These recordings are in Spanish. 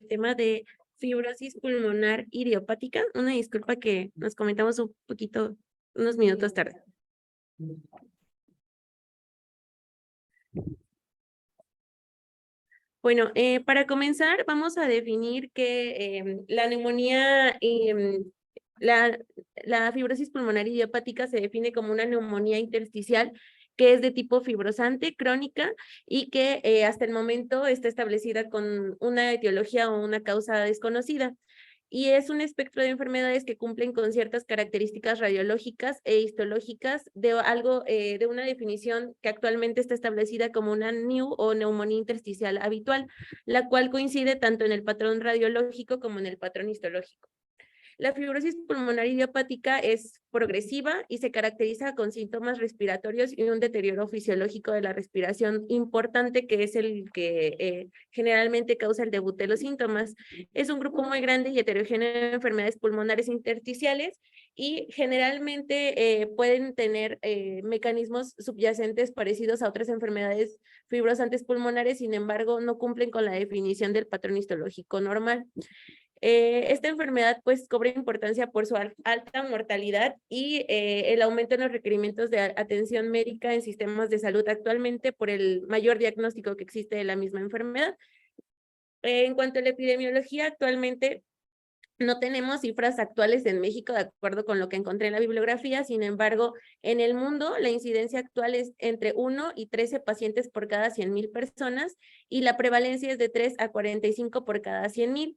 tema de fibrosis pulmonar idiopática. Una disculpa que nos comentamos un poquito, unos minutos tarde. Bueno, para comenzar, vamos a definir que la neumonía, la fibrosis pulmonar idiopática se define como una neumonía intersticial que es de tipo fibrosante, crónica, y que hasta el momento está establecida con una etiología o una causa desconocida. Y es un espectro de enfermedades que cumplen con ciertas características radiológicas e histológicas de algo, de una definición que actualmente está establecida como una NIU o neumonía intersticial habitual, la cual coincide tanto en el patrón radiológico como en el patrón histológico. La fibrosis pulmonar idiopática es progresiva y se caracteriza con síntomas respiratorios y un deterioro fisiológico de la respiración importante, que es el que generalmente causa el debut de los síntomas. Es un grupo muy grande y heterogéneo de enfermedades pulmonares intersticiales y generalmente pueden tener mecanismos subyacentes parecidos a otras enfermedades fibrosantes pulmonares, sin embargo, no cumplen con la definición del patrón histológico normal. Esta enfermedad pues cobra importancia por su alta mortalidad y el aumento en los requerimientos de atención médica en sistemas de salud actualmente por el mayor diagnóstico que existe de la misma enfermedad. En cuanto a la epidemiología, actualmente no tenemos cifras actuales en México de acuerdo con lo que encontré en la bibliografía, sin embargo, en el mundo la incidencia actual es entre 1 y 13 pacientes por cada 100,000 personas y la prevalencia es de 3 a 45 por cada 100,000.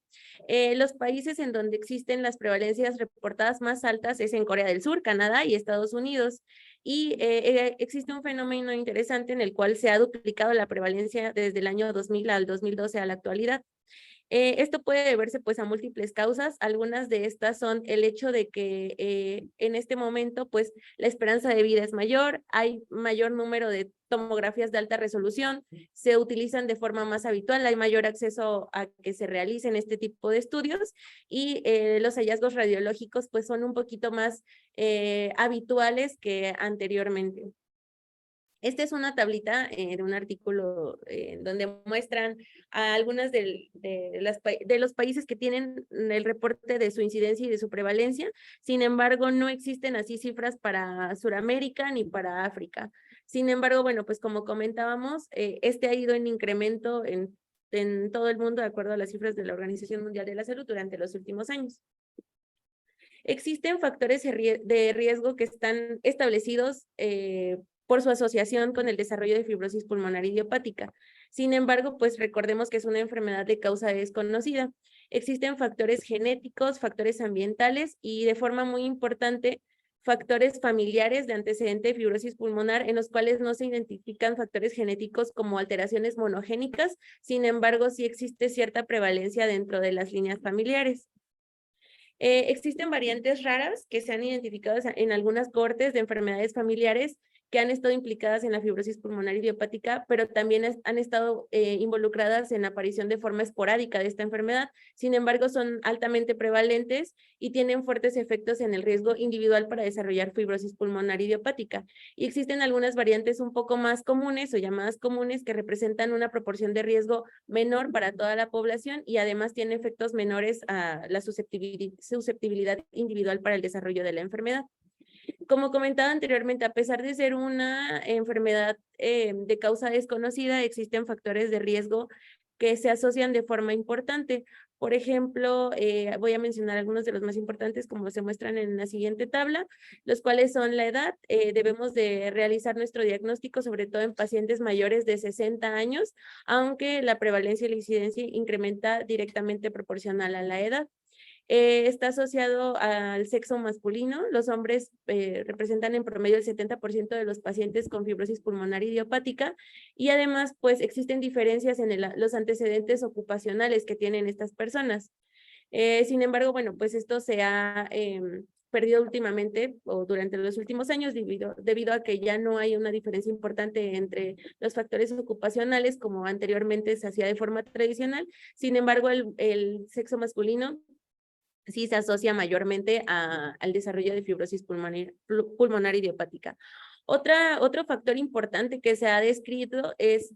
Los países en donde existen las prevalencias reportadas más altas es en Corea del Sur, Canadá y Estados Unidos. Y existe un fenómeno interesante en el cual se ha duplicado la prevalencia desde el año 2000 al 2012 a la actualidad. Esto puede deberse pues a múltiples causas. Algunas de estas son el hecho de que en este momento pues la esperanza de vida es mayor, hay mayor número de tomografías de alta resolución, se utilizan de forma más habitual, hay mayor acceso a que se realicen este tipo de estudios y los hallazgos radiológicos pues son un poquito más habituales que anteriormente. Esta es una tablita de un artículo donde muestran a algunas de los países que tienen el reporte de su incidencia y de su prevalencia. Sin embargo, no existen así cifras para Sudamérica ni para África. Sin embargo, bueno, pues como comentábamos, este ha ido en incremento en todo el mundo de acuerdo a las cifras de la Organización Mundial de la Salud durante los últimos años. Existen factores de riesgo que están establecidos por su asociación con el desarrollo de fibrosis pulmonar idiopática. Sin embargo, pues recordemos que es una enfermedad de causa desconocida. Existen factores genéticos, factores ambientales y de forma muy importante, factores familiares de antecedente de fibrosis pulmonar en los cuales no se identifican factores genéticos como alteraciones monogénicas, sin embargo, sí existe cierta prevalencia dentro de las líneas familiares. Existen variantes raras que se han identificado en algunas cohortes de enfermedades familiares que han estado implicadas en la fibrosis pulmonar idiopática, pero también han estado involucradas en la aparición de forma esporádica de esta enfermedad. Sin embargo, son altamente prevalentes y tienen fuertes efectos en el riesgo individual para desarrollar fibrosis pulmonar idiopática. Y existen algunas variantes un poco más comunes o llamadas comunes que representan una proporción de riesgo menor para toda la población y además tienen efectos menores a la susceptibilidad individual para el desarrollo de la enfermedad. Como comentaba anteriormente, a pesar de ser una enfermedad de causa desconocida, existen factores de riesgo que se asocian de forma importante. Por ejemplo, voy a mencionar algunos de los más importantes como se muestran en la siguiente tabla, los cuales son la edad. Debemos de realizar nuestro diagnóstico sobre todo en pacientes mayores de 60 años, aunque la prevalencia y la incidencia incrementa directamente proporcional a la edad. Está asociado al sexo masculino. Los hombres representan en promedio el 70% de los pacientes con fibrosis pulmonar idiopática y además pues existen diferencias en los antecedentes ocupacionales que tienen estas personas. Sin embargo, bueno, pues esto se ha perdido últimamente o durante los últimos años debido a que ya no hay una diferencia importante entre los factores ocupacionales como anteriormente se hacía de forma tradicional. Sin embargo, el sexo masculino sí se asocia mayormente al desarrollo de fibrosis pulmonar idiopática. Otro factor importante que se ha descrito es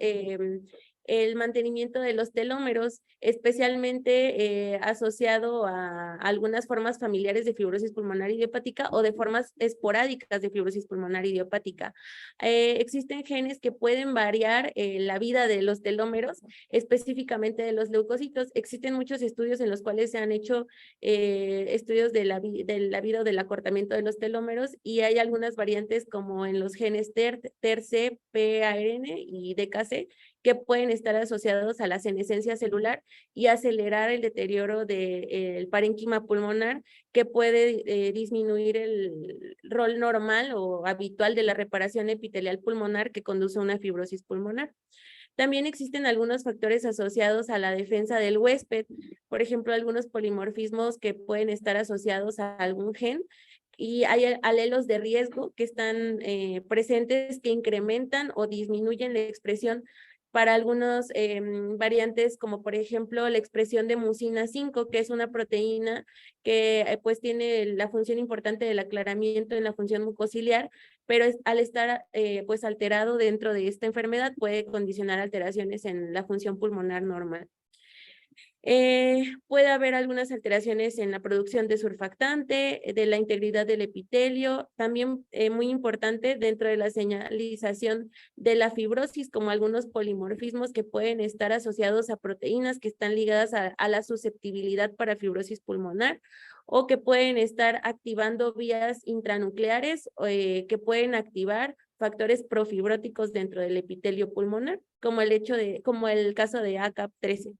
el mantenimiento de los telómeros, especialmente asociado a algunas formas familiares de fibrosis pulmonar idiopática o de formas esporádicas de fibrosis pulmonar idiopática. Existen genes que pueden variar la vida de los telómeros, específicamente de los leucocitos. Existen muchos estudios en los cuales se han hecho estudios de la vida o del acortamiento de los telómeros, y hay algunas variantes como en los genes TERC, PARN y DKC que pueden estar asociados a la senescencia celular y acelerar el deterioro del parénquima pulmonar, que puede disminuir el rol normal o habitual de la reparación epitelial pulmonar que conduce a una fibrosis pulmonar. También existen algunos factores asociados a la defensa del huésped, por ejemplo, algunos polimorfismos que pueden estar asociados a algún gen, y hay alelos de riesgo que están presentes que incrementan o disminuyen la expresión para algunos variantes, como por ejemplo la expresión de mucina 5, que es una proteína que pues tiene la función importante del aclaramiento en la función mucociliar, pero al estar pues alterado dentro de esta enfermedad puede condicionar alteraciones en la función pulmonar normal. Puede haber algunas alteraciones en la producción de surfactante, de la integridad del epitelio, también muy importante dentro de la señalización de la fibrosis, como algunos polimorfismos que pueden estar asociados a proteínas que están ligadas a la susceptibilidad para fibrosis pulmonar, o que pueden estar activando vías intranucleares que pueden activar factores profibróticos dentro del epitelio pulmonar, como el caso de ACAP13.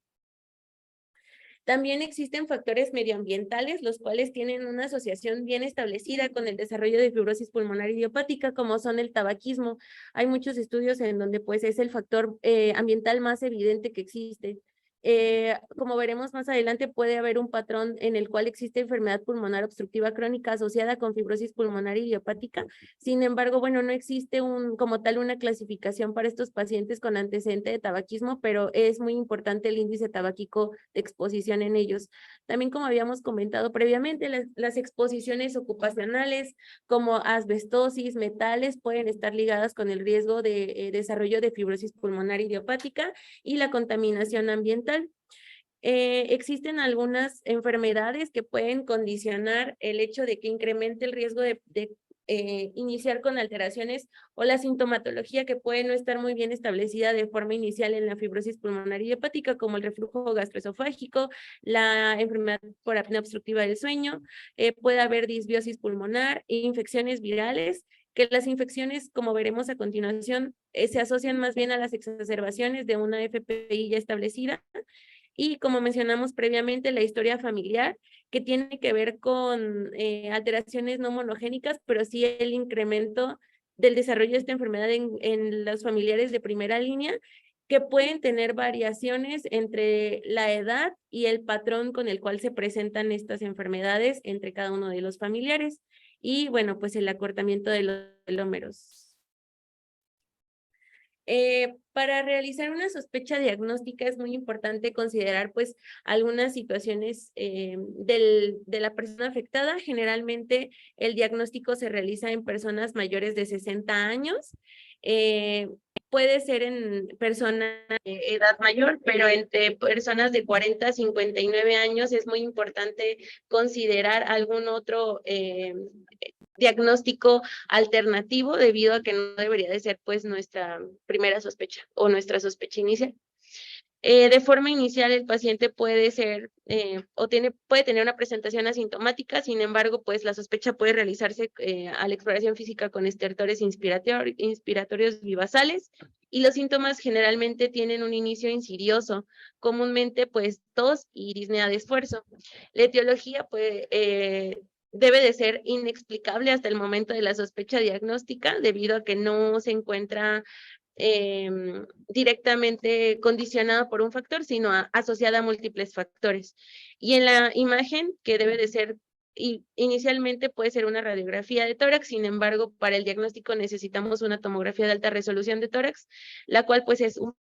También existen factores medioambientales, los cuales tienen una asociación bien establecida con el desarrollo de fibrosis pulmonar idiopática, como son el tabaquismo. Hay muchos estudios en donde pues es el factor ambiental más evidente que existe. Como veremos más adelante, puede haber un patrón en el cual existe enfermedad pulmonar obstructiva crónica asociada con fibrosis pulmonar idiopática. Sin embargo, bueno, no existe como tal una clasificación para estos pacientes con antecedente de tabaquismo, pero es muy importante el índice tabáquico de exposición en ellos. También, como habíamos comentado previamente, las exposiciones ocupacionales como asbestosis, metales, pueden estar ligadas con el riesgo de desarrollo de fibrosis pulmonar idiopática, y la contaminación ambiental. Existen algunas enfermedades que pueden condicionar el hecho de que incremente el riesgo de iniciar con alteraciones, o la sintomatología que puede no estar muy bien establecida de forma inicial en la fibrosis pulmonar idiopática, como el reflujo gastroesofágico, la enfermedad por apnea obstructiva del sueño, puede haber disbiosis pulmonar, infecciones virales, que las infecciones, como veremos a continuación, se asocian más bien a las exacerbaciones de una FPI ya establecida. Y como mencionamos previamente, la historia familiar, que tiene que ver con alteraciones no monogénicas, pero sí el incremento del desarrollo de esta enfermedad en los familiares de primera línea, que pueden tener variaciones entre la edad y el patrón con el cual se presentan estas enfermedades entre cada uno de los familiares. Y bueno, pues el acortamiento de los telómeros. Para realizar una sospecha diagnóstica es muy importante considerar pues algunas situaciones de la persona afectada. Generalmente el diagnóstico se realiza en personas mayores de 60 años. Puede ser en personas de edad mayor, pero entre personas de 40 a 59 años es muy importante considerar algún otro diagnóstico alternativo, debido a que no debería de ser pues nuestra primera sospecha o nuestra sospecha inicial. De forma inicial, el paciente puede ser puede tener una presentación asintomática. Sin embargo, pues la sospecha puede realizarse a la exploración física con estertores inspiratorios vivasales, y los síntomas generalmente tienen un inicio insidioso, comúnmente pues tos y disnea de esfuerzo. La etiología debe de ser inexplicable hasta el momento de la sospecha diagnóstica, debido a que no se encuentra directamente condicionada por un factor, sino asociada a múltiples factores. Y en la imagen, que debe de ser, inicialmente puede ser una radiografía de tórax. Sin embargo, para el diagnóstico necesitamos una tomografía de alta resolución de tórax, la cual pues es un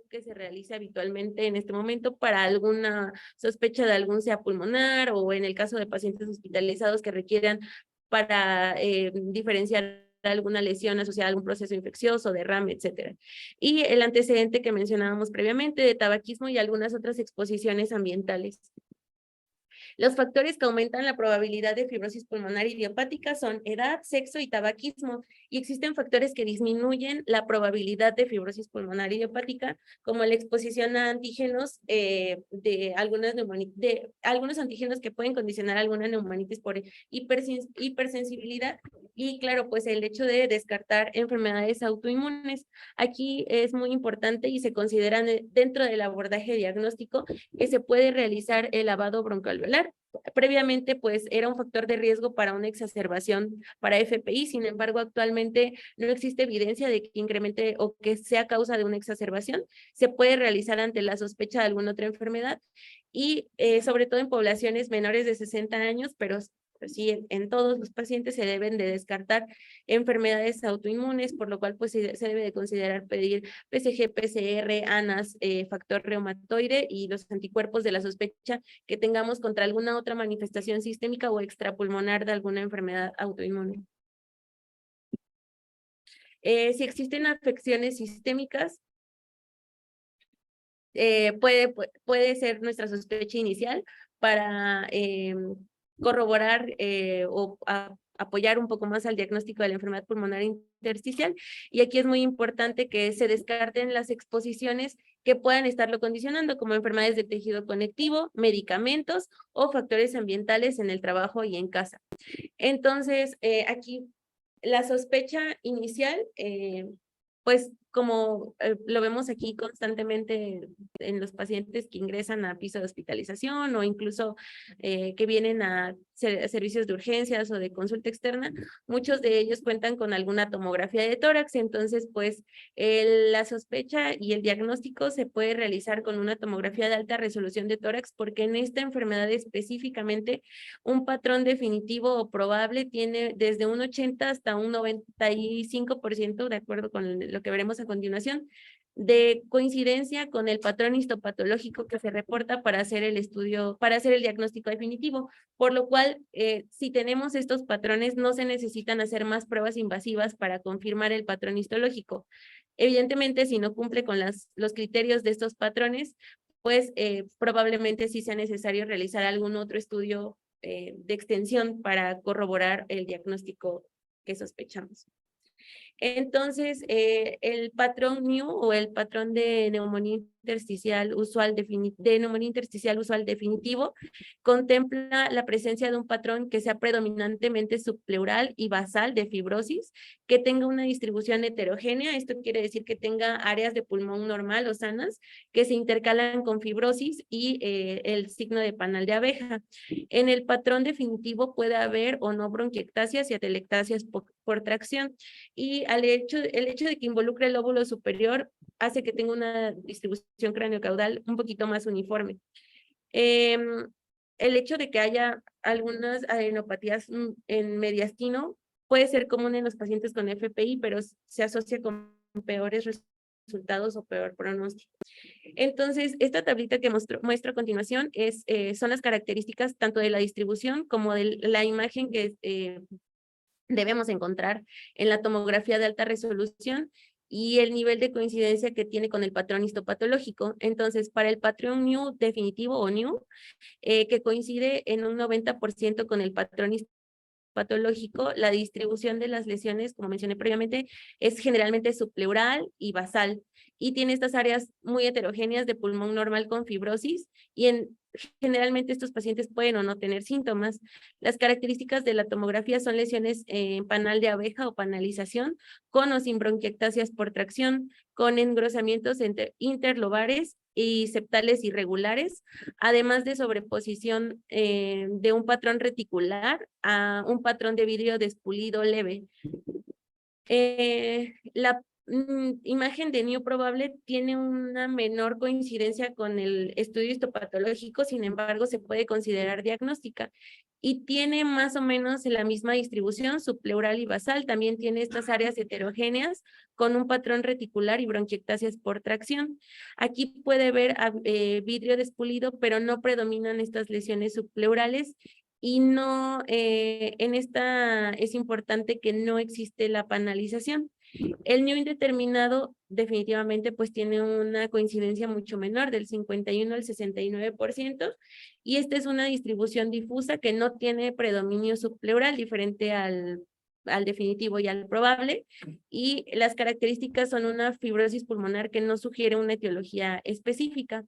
que se realiza habitualmente en este momento para alguna sospecha de algún SEA pulmonar, o en el caso de pacientes hospitalizados que requieran para diferenciar alguna lesión asociada a algún proceso infeccioso, derrame, etcétera. Y el antecedente que mencionábamos previamente de tabaquismo y algunas otras exposiciones ambientales. Los factores que aumentan la probabilidad de fibrosis pulmonar idiopática son edad, sexo y tabaquismo, y existen factores que disminuyen la probabilidad de fibrosis pulmonar idiopática, como la exposición a antígenos de algunos antígenos que pueden condicionar alguna neumonitis por hipersensibilidad, y claro, pues el hecho de descartar enfermedades autoinmunes. Aquí es muy importante y se consideran dentro del abordaje diagnóstico que se puede realizar el lavado broncoalveolar. Previamente, pues, era un factor de riesgo para una exacerbación para FPI, sin embargo, actualmente no existe evidencia de que incremente o que sea causa de una exacerbación. Se puede realizar ante la sospecha de alguna otra enfermedad y sobre todo en poblaciones menores de 60 años, pero sí, en todos los pacientes se deben de descartar enfermedades autoinmunes, por lo cual pues se debe de considerar pedir PSG, PCR, ANAS, factor reumatoide y los anticuerpos de la sospecha que tengamos contra alguna otra manifestación sistémica o extrapulmonar de alguna enfermedad autoinmune. Si existen afecciones sistémicas, puede ser nuestra sospecha inicial para corroborar o apoyar un poco más al diagnóstico de la enfermedad pulmonar intersticial. Y aquí es muy importante que se descarten las exposiciones que puedan estarlo condicionando, como enfermedades del tejido conectivo, medicamentos o factores ambientales en el trabajo y en casa. Entonces, aquí la sospecha inicial, pues como lo vemos aquí constantemente en los pacientes que ingresan a piso de hospitalización o incluso que vienen a servicios de urgencias o de consulta externa, muchos de ellos cuentan con alguna tomografía de tórax, entonces pues la sospecha y el diagnóstico se puede realizar con una tomografía de alta resolución de tórax, porque en esta enfermedad específicamente un patrón definitivo o probable tiene desde un 80 hasta un 95%, de acuerdo con lo que veremos a continuación, de coincidencia con el patrón histopatológico que se reporta para hacer el estudio, para hacer el diagnóstico definitivo, por lo cual, si tenemos estos patrones, no se necesitan hacer más pruebas invasivas para confirmar el patrón histológico. Evidentemente, si no cumple con los criterios de estos patrones, pues probablemente sí sea necesario realizar algún otro estudio de extensión para corroborar el diagnóstico que sospechamos. Entonces, el patrón NEW o el patrón de neumonía intersticial usual definitivo contempla la presencia de un patrón que sea predominantemente subpleural y basal de fibrosis, que tenga una distribución heterogénea. Esto quiere decir que tenga áreas de pulmón normal o sanas que se intercalan con fibrosis y el signo de panal de abeja. En el patrón definitivo puede haber o no bronquiectasias y atelectasias por tracción, y el hecho de que involucre el lóbulo superior hace que tenga una distribución craneocaudal un poquito más uniforme. El hecho de que haya algunas adenopatías en mediastino puede ser común en los pacientes con FPI, pero se asocia con peores resultados o peor pronóstico. Entonces, esta tablita que muestro a continuación son las características tanto de la distribución como de la imagen que debemos encontrar en la tomografía de alta resolución y el nivel de coincidencia que tiene con el patrón histopatológico. Entonces, para el patrón NEW definitivo o NEW, que coincide en un 90% con el patrón patológico, la distribución de las lesiones, como mencioné previamente, es generalmente subpleural y basal, y tiene estas áreas muy heterogéneas de pulmón normal con fibrosis, y generalmente estos pacientes pueden o no tener síntomas. Las características de la tomografía son lesiones en panal de abeja o panalización, con o sin bronquiectasias por tracción, con engrosamientos interlobares y septales irregulares, además de sobreposición de un patrón reticular a un patrón de vidrio despulido leve. La imagen de NEW probable tiene una menor coincidencia con el estudio histopatológico, sin embargo, se puede considerar diagnóstica y tiene más o menos la misma distribución subpleural y basal. También tiene estas áreas heterogéneas con un patrón reticular y bronquiectasias por tracción. Aquí puede ver vidrio despulido, pero no predominan estas lesiones subpleurales y no, en esta es importante que no existe la panalización. El new indeterminado definitivamente pues tiene una coincidencia mucho menor, del 51 al 69%, y esta es una distribución difusa que no tiene predominio subpleural, diferente al definitivo y al probable, y las características son una fibrosis pulmonar que no sugiere una etiología específica.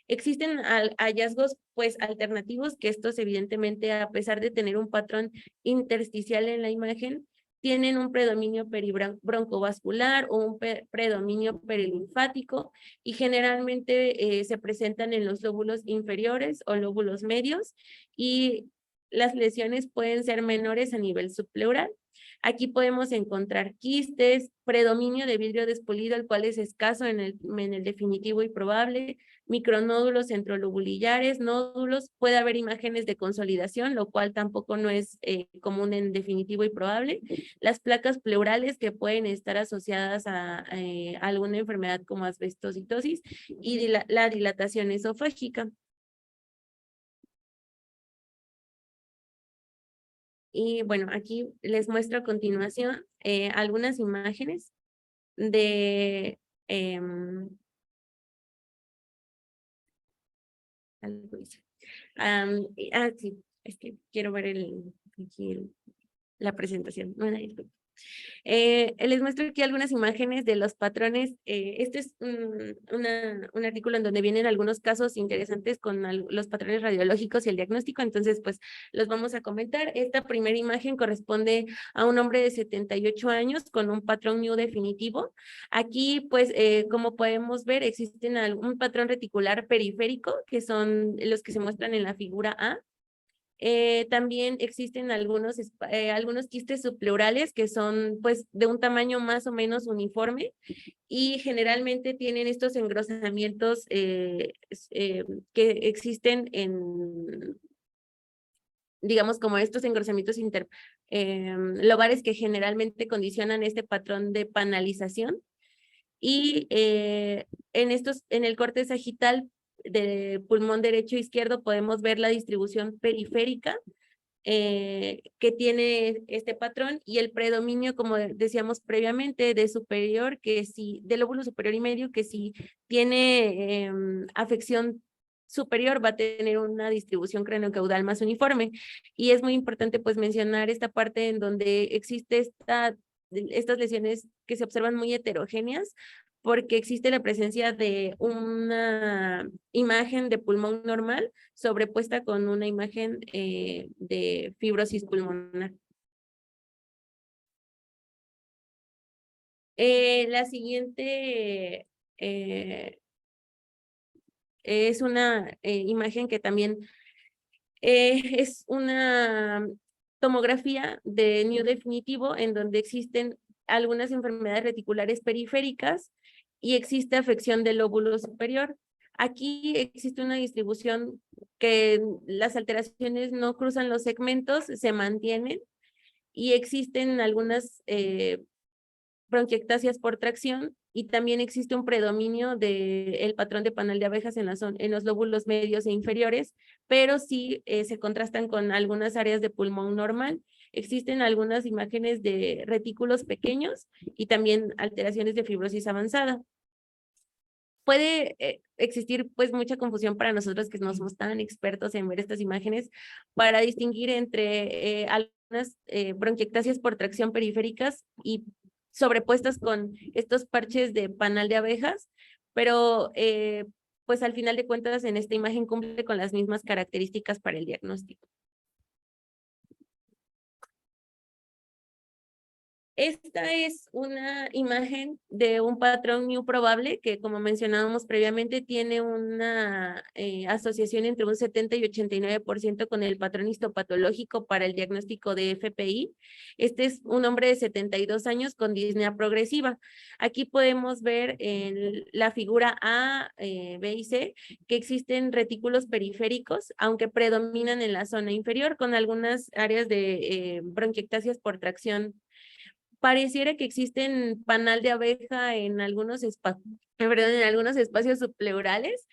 Existen hallazgos pues alternativos que estos evidentemente, a pesar de tener un patrón intersticial en la imagen, tienen un predominio peribroncovascular o un predominio perilinfático, y generalmente se presentan en los lóbulos inferiores o lóbulos medios, y las lesiones pueden ser menores a nivel subpleural. Aquí podemos encontrar quistes, predominio de vidrio despolido, el cual es escaso en el definitivo y probable, micronódulos centrolobulillares, nódulos, puede haber imágenes de consolidación, lo cual tampoco no es común en definitivo y probable, las placas pleurales que pueden estar asociadas a alguna enfermedad como asbestocitosis, y la dilatación esofágica. Y bueno, aquí les muestro a continuación algunas imágenes de algo dice. Sí, es que quiero ver la presentación. Una disculpa. Les muestro aquí algunas imágenes de los patrones. Este es un artículo en donde vienen algunos casos interesantes con los patrones radiológicos y el diagnóstico, entonces pues los vamos a comentar. Esta primera imagen corresponde a un hombre de 78 años con un patrón new definitivo. Aquí pues como podemos ver existen un patrón reticular periférico, que son los que se muestran en la figura A. También existen algunos quistes subpleurales que son pues de un tamaño más o menos uniforme, y generalmente tienen estos engrosamientos que existen digamos, como estos engrosamientos lobares, que generalmente condicionan este patrón de panalización. Y en el corte sagital del pulmón derecho e izquierdo podemos ver la distribución periférica que tiene este patrón, y el predominio, como decíamos previamente, del lóbulo superior y medio, que si tiene afección superior va a tener una distribución craneocaudal más uniforme. Y es muy importante pues mencionar esta parte en donde existe estas lesiones que se observan muy heterogéneas, porque existe la presencia de una imagen de pulmón normal sobrepuesta con una imagen de fibrosis pulmonar. La siguiente es una imagen que también es una tomografía de new definitivo, en donde existen algunas enfermedades reticulares periféricas y existe afección del lóbulo superior. Aquí existe una distribución que las alteraciones no cruzan los segmentos, se mantienen, y existen algunas bronquiectasias por tracción, y también existe un predominio del patrón de panal de abejas en los lóbulos medios e inferiores, pero sí se contrastan con algunas áreas de pulmón normal. Existen algunas imágenes de retículos pequeños y también alteraciones de fibrosis avanzada. Puede existir pues mucha confusión para nosotros que no somos tan expertos en ver estas imágenes, para distinguir entre algunas bronquiectasias por tracción periféricas y sobrepuestas con estos parches de panal de abejas, pero pues al final de cuentas en esta imagen cumple con las mismas características para el diagnóstico. Esta es una imagen de un patrón new probable que, como mencionábamos previamente, tiene una asociación entre un 70 y 89% con el patrón histopatológico para el diagnóstico de FPI. Este es un hombre de 72 años con disnea progresiva. Aquí podemos ver en la figura A, B y C que existen retículos periféricos, aunque predominan en la zona inferior, con algunas áreas de bronquiectasias por tracción. Pareciera que existen panal de abeja en algunos espacios subpleurales,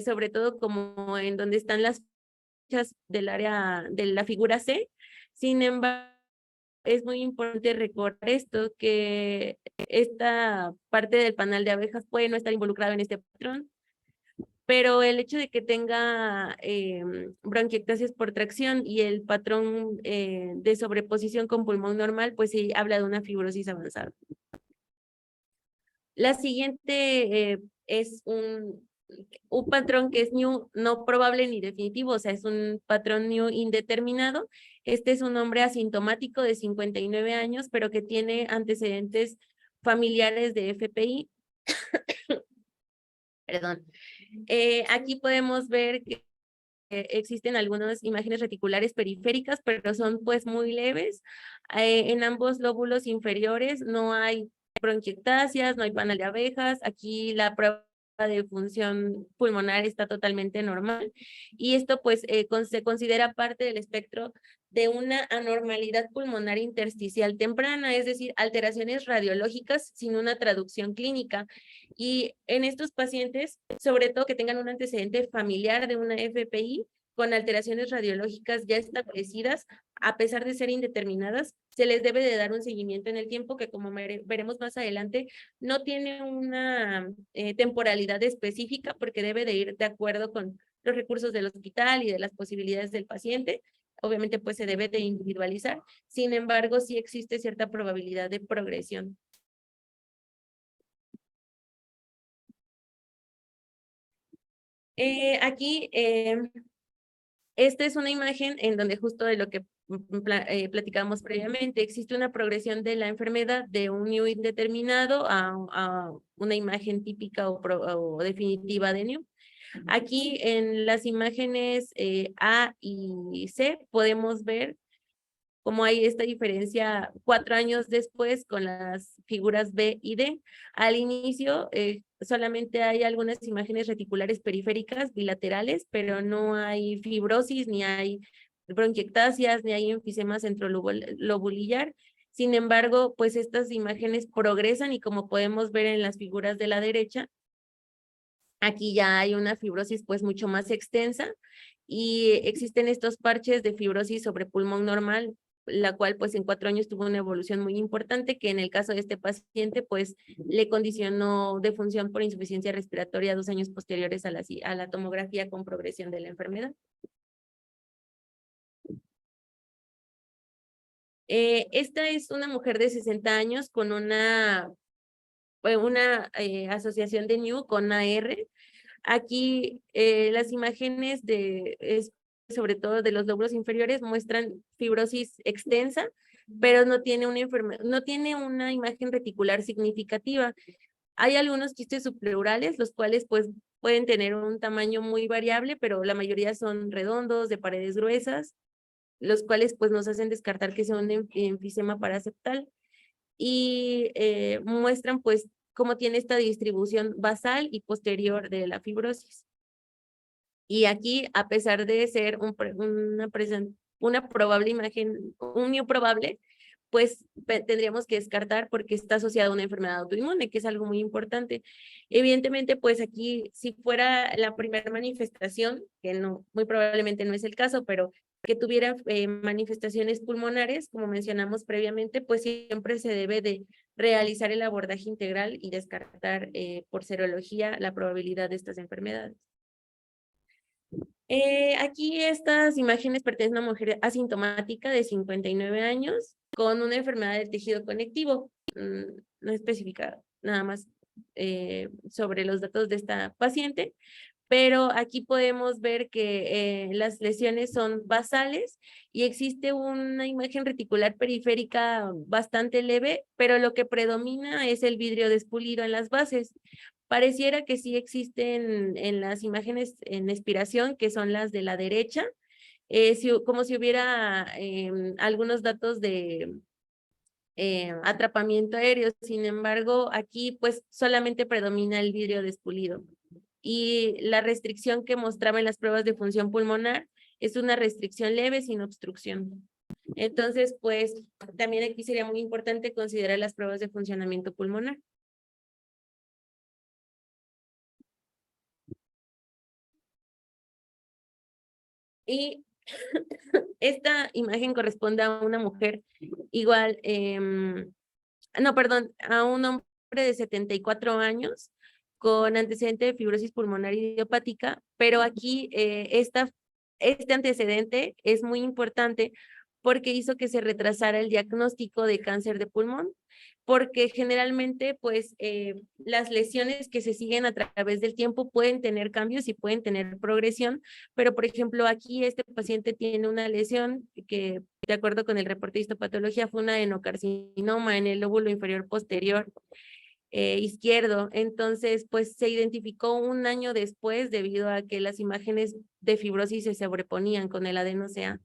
sobre todo como en donde están las derechas del área de la figura C. Sin embargo, es muy importante recordar esto, que esta parte del panal de abejas puede no estar involucrado en este patrón, pero el hecho de que tenga bronquiectasis por tracción y el patrón de sobreposición con pulmón normal, pues sí habla de una fibrosis avanzada. La siguiente es un patrón que es new, no probable ni definitivo, o sea, es un patrón new indeterminado. Este es un hombre asintomático de 59 años, pero que tiene antecedentes familiares de FPI. Perdón. Aquí podemos ver que existen algunas imágenes reticulares periféricas, pero son pues muy leves. En ambos lóbulos inferiores no hay bronquiectasias, no hay panal de abejas. Aquí la prueba de función pulmonar está totalmente normal y esto pues se considera parte del espectro de una anormalidad pulmonar intersticial temprana, es decir, alteraciones radiológicas sin una traducción clínica. Y en estos pacientes, sobre todo que tengan un antecedente familiar de una FPI, con alteraciones radiológicas ya establecidas, a pesar de ser indeterminadas, se les debe de dar un seguimiento en el tiempo que, como veremos más adelante, no tiene una temporalidad específica porque debe de ir de acuerdo con los recursos del hospital y de las posibilidades del paciente. Obviamente, pues se debe de individualizar. Sin embargo, sí existe cierta probabilidad de progresión. Aquí esta es una imagen en donde justo de lo que platicamos previamente, existe una progresión de la enfermedad de un new indeterminado a una imagen típica o definitiva de new. Aquí en las imágenes A y C podemos ver cómo hay esta diferencia 4 años después con las figuras B y D. Al inicio solamente hay algunas imágenes reticulares periféricas bilaterales, pero no hay fibrosis, ni hay bronquiectasias, ni hay enfisema centrolobulillar. Sin embargo, pues estas imágenes progresan y como podemos ver en las figuras de la derecha, aquí ya hay una fibrosis pues mucho más extensa y existen estos parches de fibrosis sobre pulmón normal, la cual pues en 4 años tuvo una evolución muy importante que en el caso de este paciente pues le condicionó defunción por insuficiencia respiratoria 2 años posteriores a la tomografía con progresión de la enfermedad. Esta es una mujer de 60 años con una asociación de NEW con AR. Aquí las imágenes sobre todo de los lóbulos inferiores muestran fibrosis extensa, pero no tiene no tiene una imagen reticular significativa. Hay algunos quistes subpleurales, los cuales pues pueden tener un tamaño muy variable, pero la mayoría son redondos, de paredes gruesas, los cuales pues nos hacen descartar que sea un enfisema paraseptal y muestran pues cómo tiene esta distribución basal y posterior de la fibrosis. Y aquí, a pesar de ser una probable imagen, un mío probable, pues tendríamos que descartar porque está asociado a una enfermedad autoinmune, que es algo muy importante. Evidentemente, pues aquí, si fuera la primera manifestación, que no, muy probablemente no es el caso, pero que tuviera manifestaciones pulmonares, como mencionamos previamente, pues siempre se debe de realizar el abordaje integral y descartar por serología la probabilidad de estas enfermedades. Aquí estas imágenes pertenecen a una mujer asintomática de 59 años con una enfermedad del tejido conectivo, no especificada nada más sobre los datos de esta paciente, pero aquí podemos ver que las lesiones son basales y existe una imagen reticular periférica bastante leve, pero lo que predomina es el vidrio despulido en las bases. Pareciera que sí existen en las imágenes en expiración, que son las de la derecha, como si hubiera algunos datos de atrapamiento aéreo. Sin embargo, aquí pues solamente predomina el vidrio despulido. Y la restricción que mostraba en las pruebas de función pulmonar es una restricción leve sin obstrucción. Entonces, pues también aquí sería muy importante considerar las pruebas de funcionamiento pulmonar. Y esta imagen corresponde a una mujer igual, no, perdón, a un hombre de 74 años con antecedente de fibrosis pulmonar idiopática, pero aquí este antecedente es muy importante porque hizo que se retrasara el diagnóstico de cáncer de pulmón, porque generalmente pues las lesiones que se siguen a través del tiempo pueden tener cambios y pueden tener progresión, pero por ejemplo aquí este paciente tiene una lesión que de acuerdo con el reporte de histopatología fue una adenocarcinoma en el lóbulo inferior posterior izquierdo. Entonces, pues se identificó un año después debido a que las imágenes de fibrosis se sobreponían con el adeno-CA.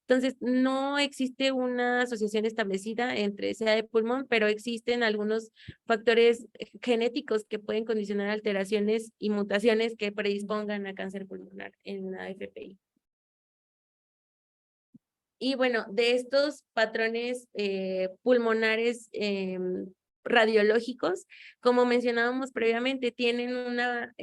Entonces, no existe una asociación establecida entre CA de pulmón, pero existen algunos factores genéticos que pueden condicionar alteraciones y mutaciones que predispongan a cáncer pulmonar en la FPI. Y bueno, de estos patrones pulmonares radiológicos, como mencionábamos previamente, tienen una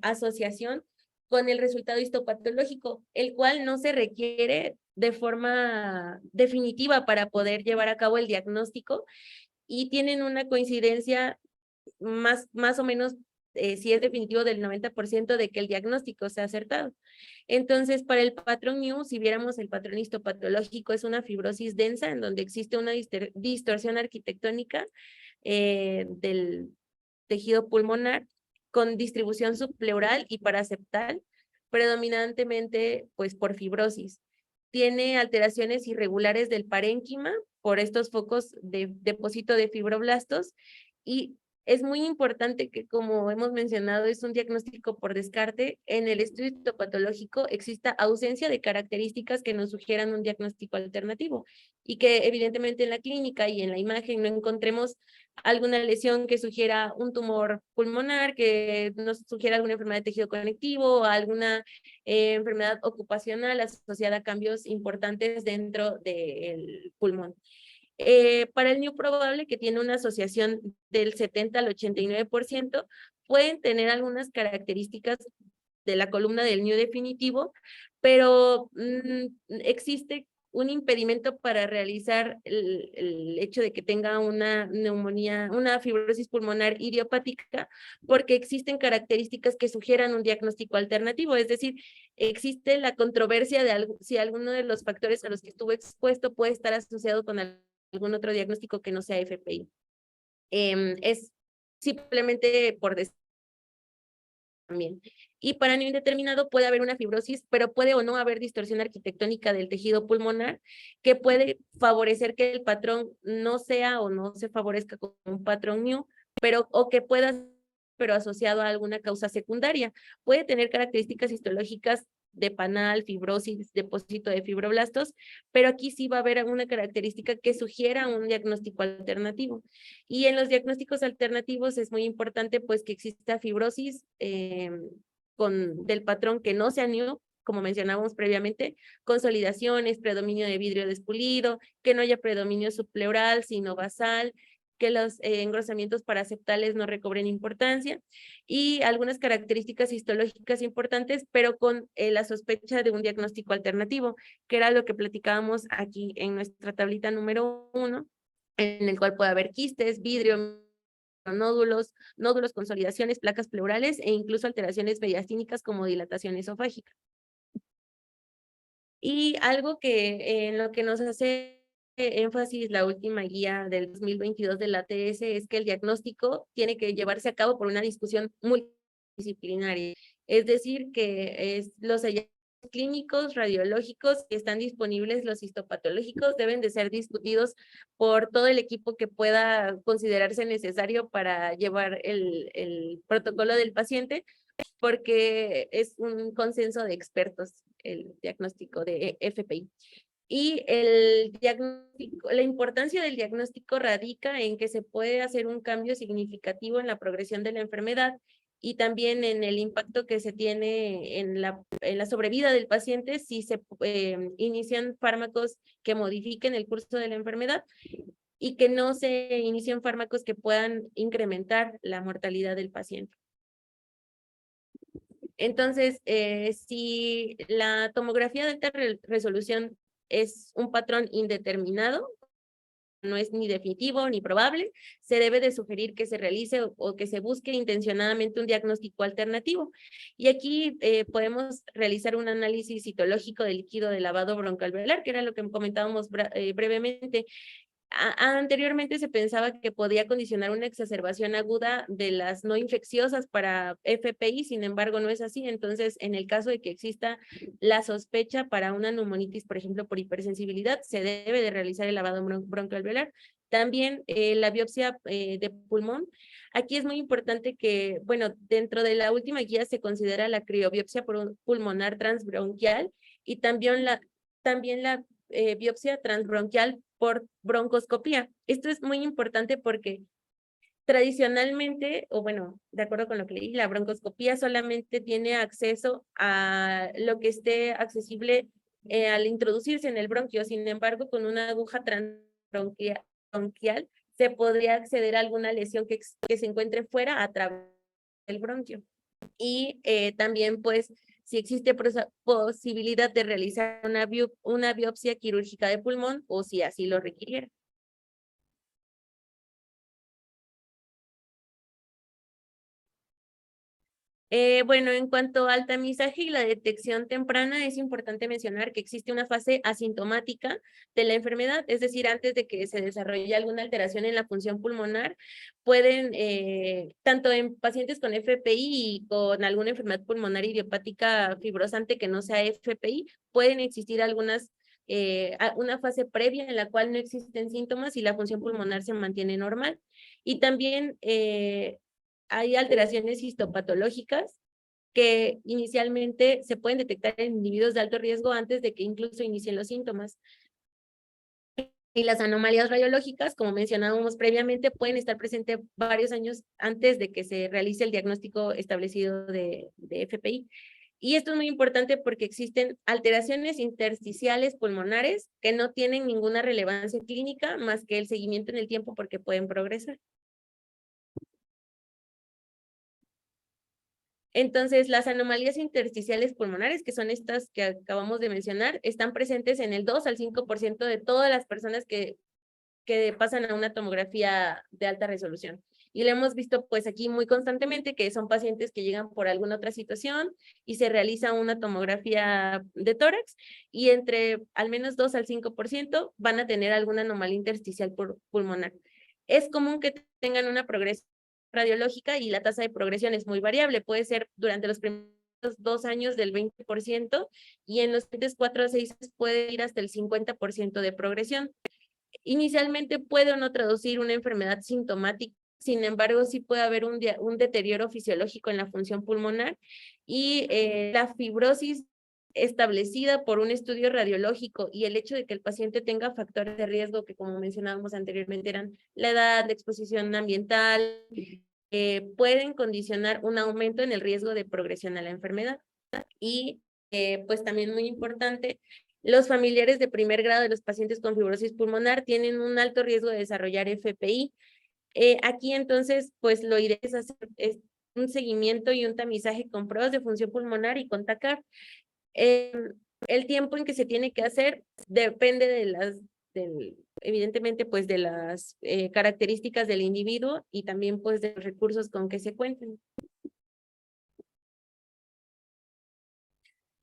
asociación con el resultado histopatológico, el cual no se requiere de forma definitiva para poder llevar a cabo el diagnóstico y tienen una coincidencia más o menos, si es definitivo, del 90% de que el diagnóstico sea acertado. Entonces, para el patrón New, si viéramos el patrón histopatológico, es una fibrosis densa en donde existe una distorsión arquitectónica del tejido pulmonar con distribución subpleural y paraseptal, predominantemente pues por fibrosis. Tiene alteraciones irregulares del parénquima por estos focos de depósito de fibroblastos y es muy importante que, como hemos mencionado, es un diagnóstico por descarte. En el estudio histopatológico exista ausencia de características que nos sugieran un diagnóstico alternativo y que evidentemente en la clínica y en la imagen no encontremos alguna lesión que sugiera un tumor pulmonar, que nos sugiera alguna enfermedad de tejido conectivo o alguna enfermedad ocupacional asociada a cambios importantes dentro del pulmón. Para el New probable, que tiene una asociación del 70 al 89%, pueden tener algunas características de la columna del New definitivo, pero existe un impedimento para realizar el hecho de que tenga una neumonía, una fibrosis pulmonar idiopática, porque existen características que sugieran un diagnóstico alternativo, es decir, existe la controversia de si alguno de los factores a los que estuvo expuesto puede estar asociado con algún otro diagnóstico que no sea FPI. Es simplemente por decir también. Y para nivel indeterminado puede haber una fibrosis, pero puede o no haber distorsión arquitectónica del tejido pulmonar que puede favorecer que el patrón no sea o no se favorezca con un patrón new, pero o que pueda pero asociado a alguna causa secundaria. Puede tener características histológicas de panal, fibrosis, depósito de fibroblastos, pero aquí sí va a haber alguna característica que sugiera un diagnóstico alternativo. Y en los diagnósticos alternativos es muy importante pues que exista fibrosis del patrón que no sea new, como mencionábamos previamente, consolidaciones, predominio de vidrio despulido, que no haya predominio subpleural, sino basal, que los engrosamientos paraseptales no recobren importancia y algunas características histológicas importantes, pero con la sospecha de un diagnóstico alternativo, que era lo que platicábamos aquí en nuestra tablita número 1, en el cual puede haber quistes, vidrio, nódulos, consolidaciones, placas pleurales e incluso alteraciones mediastínicas como dilatación esofágica. Y algo que en lo que nos hace énfasis la última guía del 2022 de la ATS es que el diagnóstico tiene que llevarse a cabo por una discusión multidisciplinaria. Es decir, que los hallazgos clínicos, radiológicos que están disponibles, los histopatológicos, deben de ser discutidos por todo el equipo que pueda considerarse necesario para llevar el protocolo del paciente, porque es un consenso de expertos el diagnóstico de FPI. Y el diagnóstico, la importancia del diagnóstico radica en que se puede hacer un cambio significativo en la progresión de la enfermedad y también en el impacto que se tiene en la sobrevida del paciente si se inician fármacos que modifiquen el curso de la enfermedad y que no se inicien fármacos que puedan incrementar la mortalidad del paciente. Entonces, si la tomografía de alta resolución es un patrón indeterminado, no es ni definitivo ni probable, se debe de sugerir que se realice o que se busque intencionadamente un diagnóstico alternativo. Y aquí podemos realizar un análisis citológico del líquido de lavado broncoalveolar, que era lo que comentábamos brevemente. Anteriormente se pensaba que podía condicionar una exacerbación aguda de las no infecciosas para FPI, sin embargo no es así. Entonces, en el caso de que exista la sospecha para una neumonitis, por ejemplo, por hipersensibilidad, se debe de realizar el lavado broncoalveolar. También la biopsia de pulmón. Aquí es muy importante que, bueno, dentro de la última guía se considera la criobiopsia pulmonar transbronquial y también la biopsia transbronquial por broncoscopía. Esto es muy importante porque tradicionalmente, o bueno, de acuerdo con lo que leí, la broncoscopía solamente tiene acceso a lo que esté accesible al introducirse en el bronquio. Sin embargo, con una aguja transbronquial se podría acceder a alguna lesión que se encuentre fuera a través del bronquio. Y también, pues, si existe posibilidad de realizar una biopsia quirúrgica de pulmón o si así lo requiriera. Bueno, en cuanto al tamizaje y la detección temprana, es importante mencionar que existe una fase asintomática de la enfermedad, es decir, antes de que se desarrolle alguna alteración en la función pulmonar, pueden, tanto en pacientes con FPI y con alguna enfermedad pulmonar idiopática fibrosante que no sea FPI, pueden existir una fase previa en la cual no existen síntomas y la función pulmonar se mantiene normal. Y también hay alteraciones histopatológicas que inicialmente se pueden detectar en individuos de alto riesgo antes de que incluso inicien los síntomas. Y las anomalías radiológicas, como mencionábamos previamente, pueden estar presentes varios años antes de que se realice el diagnóstico establecido de FPI. Y esto es muy importante porque existen alteraciones intersticiales pulmonares que no tienen ninguna relevancia clínica más que el seguimiento en el tiempo porque pueden progresar. Entonces, las anomalías intersticiales pulmonares, que son estas que acabamos de mencionar, están presentes en el 2 al 5% de todas las personas que pasan a una tomografía de alta resolución. Y lo hemos visto pues aquí muy constantemente, que son pacientes que llegan por alguna otra situación y se realiza una tomografía de tórax y entre al menos 2 al 5% van a tener alguna anomalía intersticial pulmonar. Es común que tengan una progresión radiológica y la tasa de progresión es muy variable. Puede ser durante los primeros 2 años del 20% y en los siguientes 4 a 6 puede ir hasta el 50% de progresión. Inicialmente puede o no traducir una enfermedad sintomática, sin embargo, sí puede haber un deterioro fisiológico en la función pulmonar y la fibrosis establecida por un estudio radiológico y el hecho de que el paciente tenga factores de riesgo que, como mencionábamos anteriormente, eran la edad, la exposición ambiental, pueden condicionar un aumento en el riesgo de progresión a la enfermedad. Y pues también muy importante, los familiares de primer grado de los pacientes con fibrosis pulmonar tienen un alto riesgo de desarrollar FPI. Aquí entonces, pues lo ideal es hacer un seguimiento y un tamizaje con pruebas de función pulmonar y con TACAR. Eh, el tiempo en que se tiene que hacer depende evidentemente, pues de las características del individuo y también pues de los recursos con que se cuenten.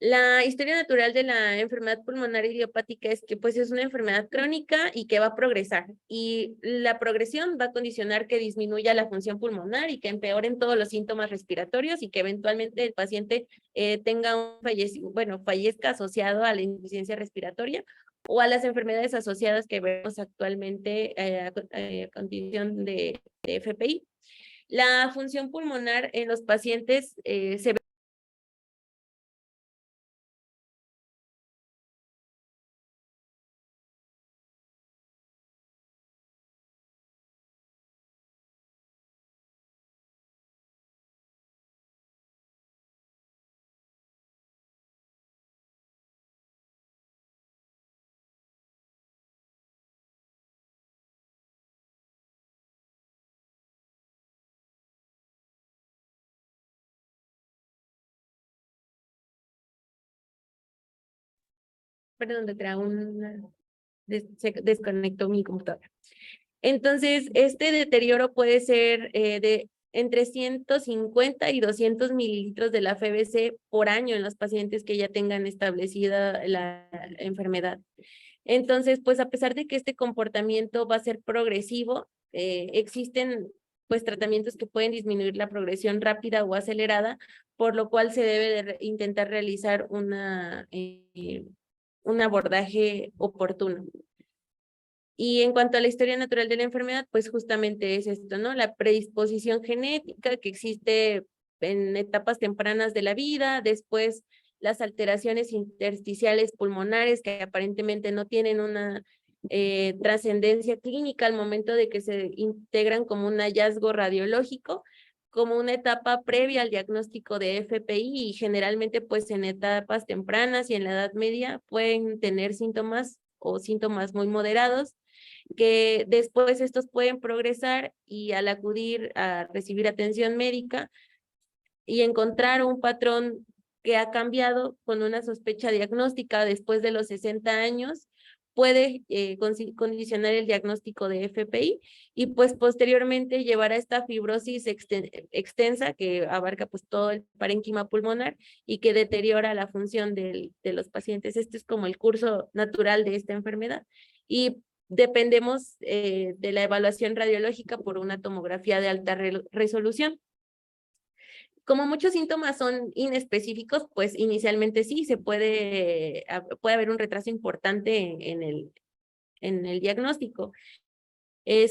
La historia natural de la enfermedad pulmonar idiopática es que pues es una enfermedad crónica y que va a progresar y la progresión va a condicionar que disminuya la función pulmonar y que empeoren todos los síntomas respiratorios y que eventualmente el paciente tenga fallezca asociado a la insuficiencia respiratoria o a las enfermedades asociadas que vemos actualmente a condición de FPI. La función pulmonar en los pacientes se ve Perdón, se desconectó mi computadora. Entonces, este deterioro puede ser de entre 150 y 200 mililitros de la FBC por año en los pacientes que ya tengan establecida la enfermedad. Entonces, pues a pesar de que este comportamiento va a ser progresivo, existen pues tratamientos que pueden disminuir la progresión rápida o acelerada, por lo cual se debe de intentar realizar un abordaje oportuno. Y en cuanto a la historia natural de la enfermedad, pues justamente es esto, ¿no? La predisposición genética que existe en etapas tempranas de la vida, después las alteraciones intersticiales pulmonares que aparentemente no tienen una trascendencia clínica al momento de que se integran como un hallazgo radiológico, como una etapa previa al diagnóstico de FPI y generalmente pues en etapas tempranas y en la edad media pueden tener síntomas o síntomas muy moderados que después estos pueden progresar y al acudir a recibir atención médica y encontrar un patrón que ha cambiado con una sospecha diagnóstica después de los 60 años, puede condicionar el diagnóstico de FPI y pues posteriormente llevar a esta fibrosis extensa que abarca pues todo el parénquima pulmonar y que deteriora la función de los pacientes. Este es como el curso natural de esta enfermedad y dependemos de la evaluación radiológica por una tomografía de alta resolución. Como muchos síntomas son inespecíficos, pues inicialmente sí, puede haber un retraso importante en el diagnóstico,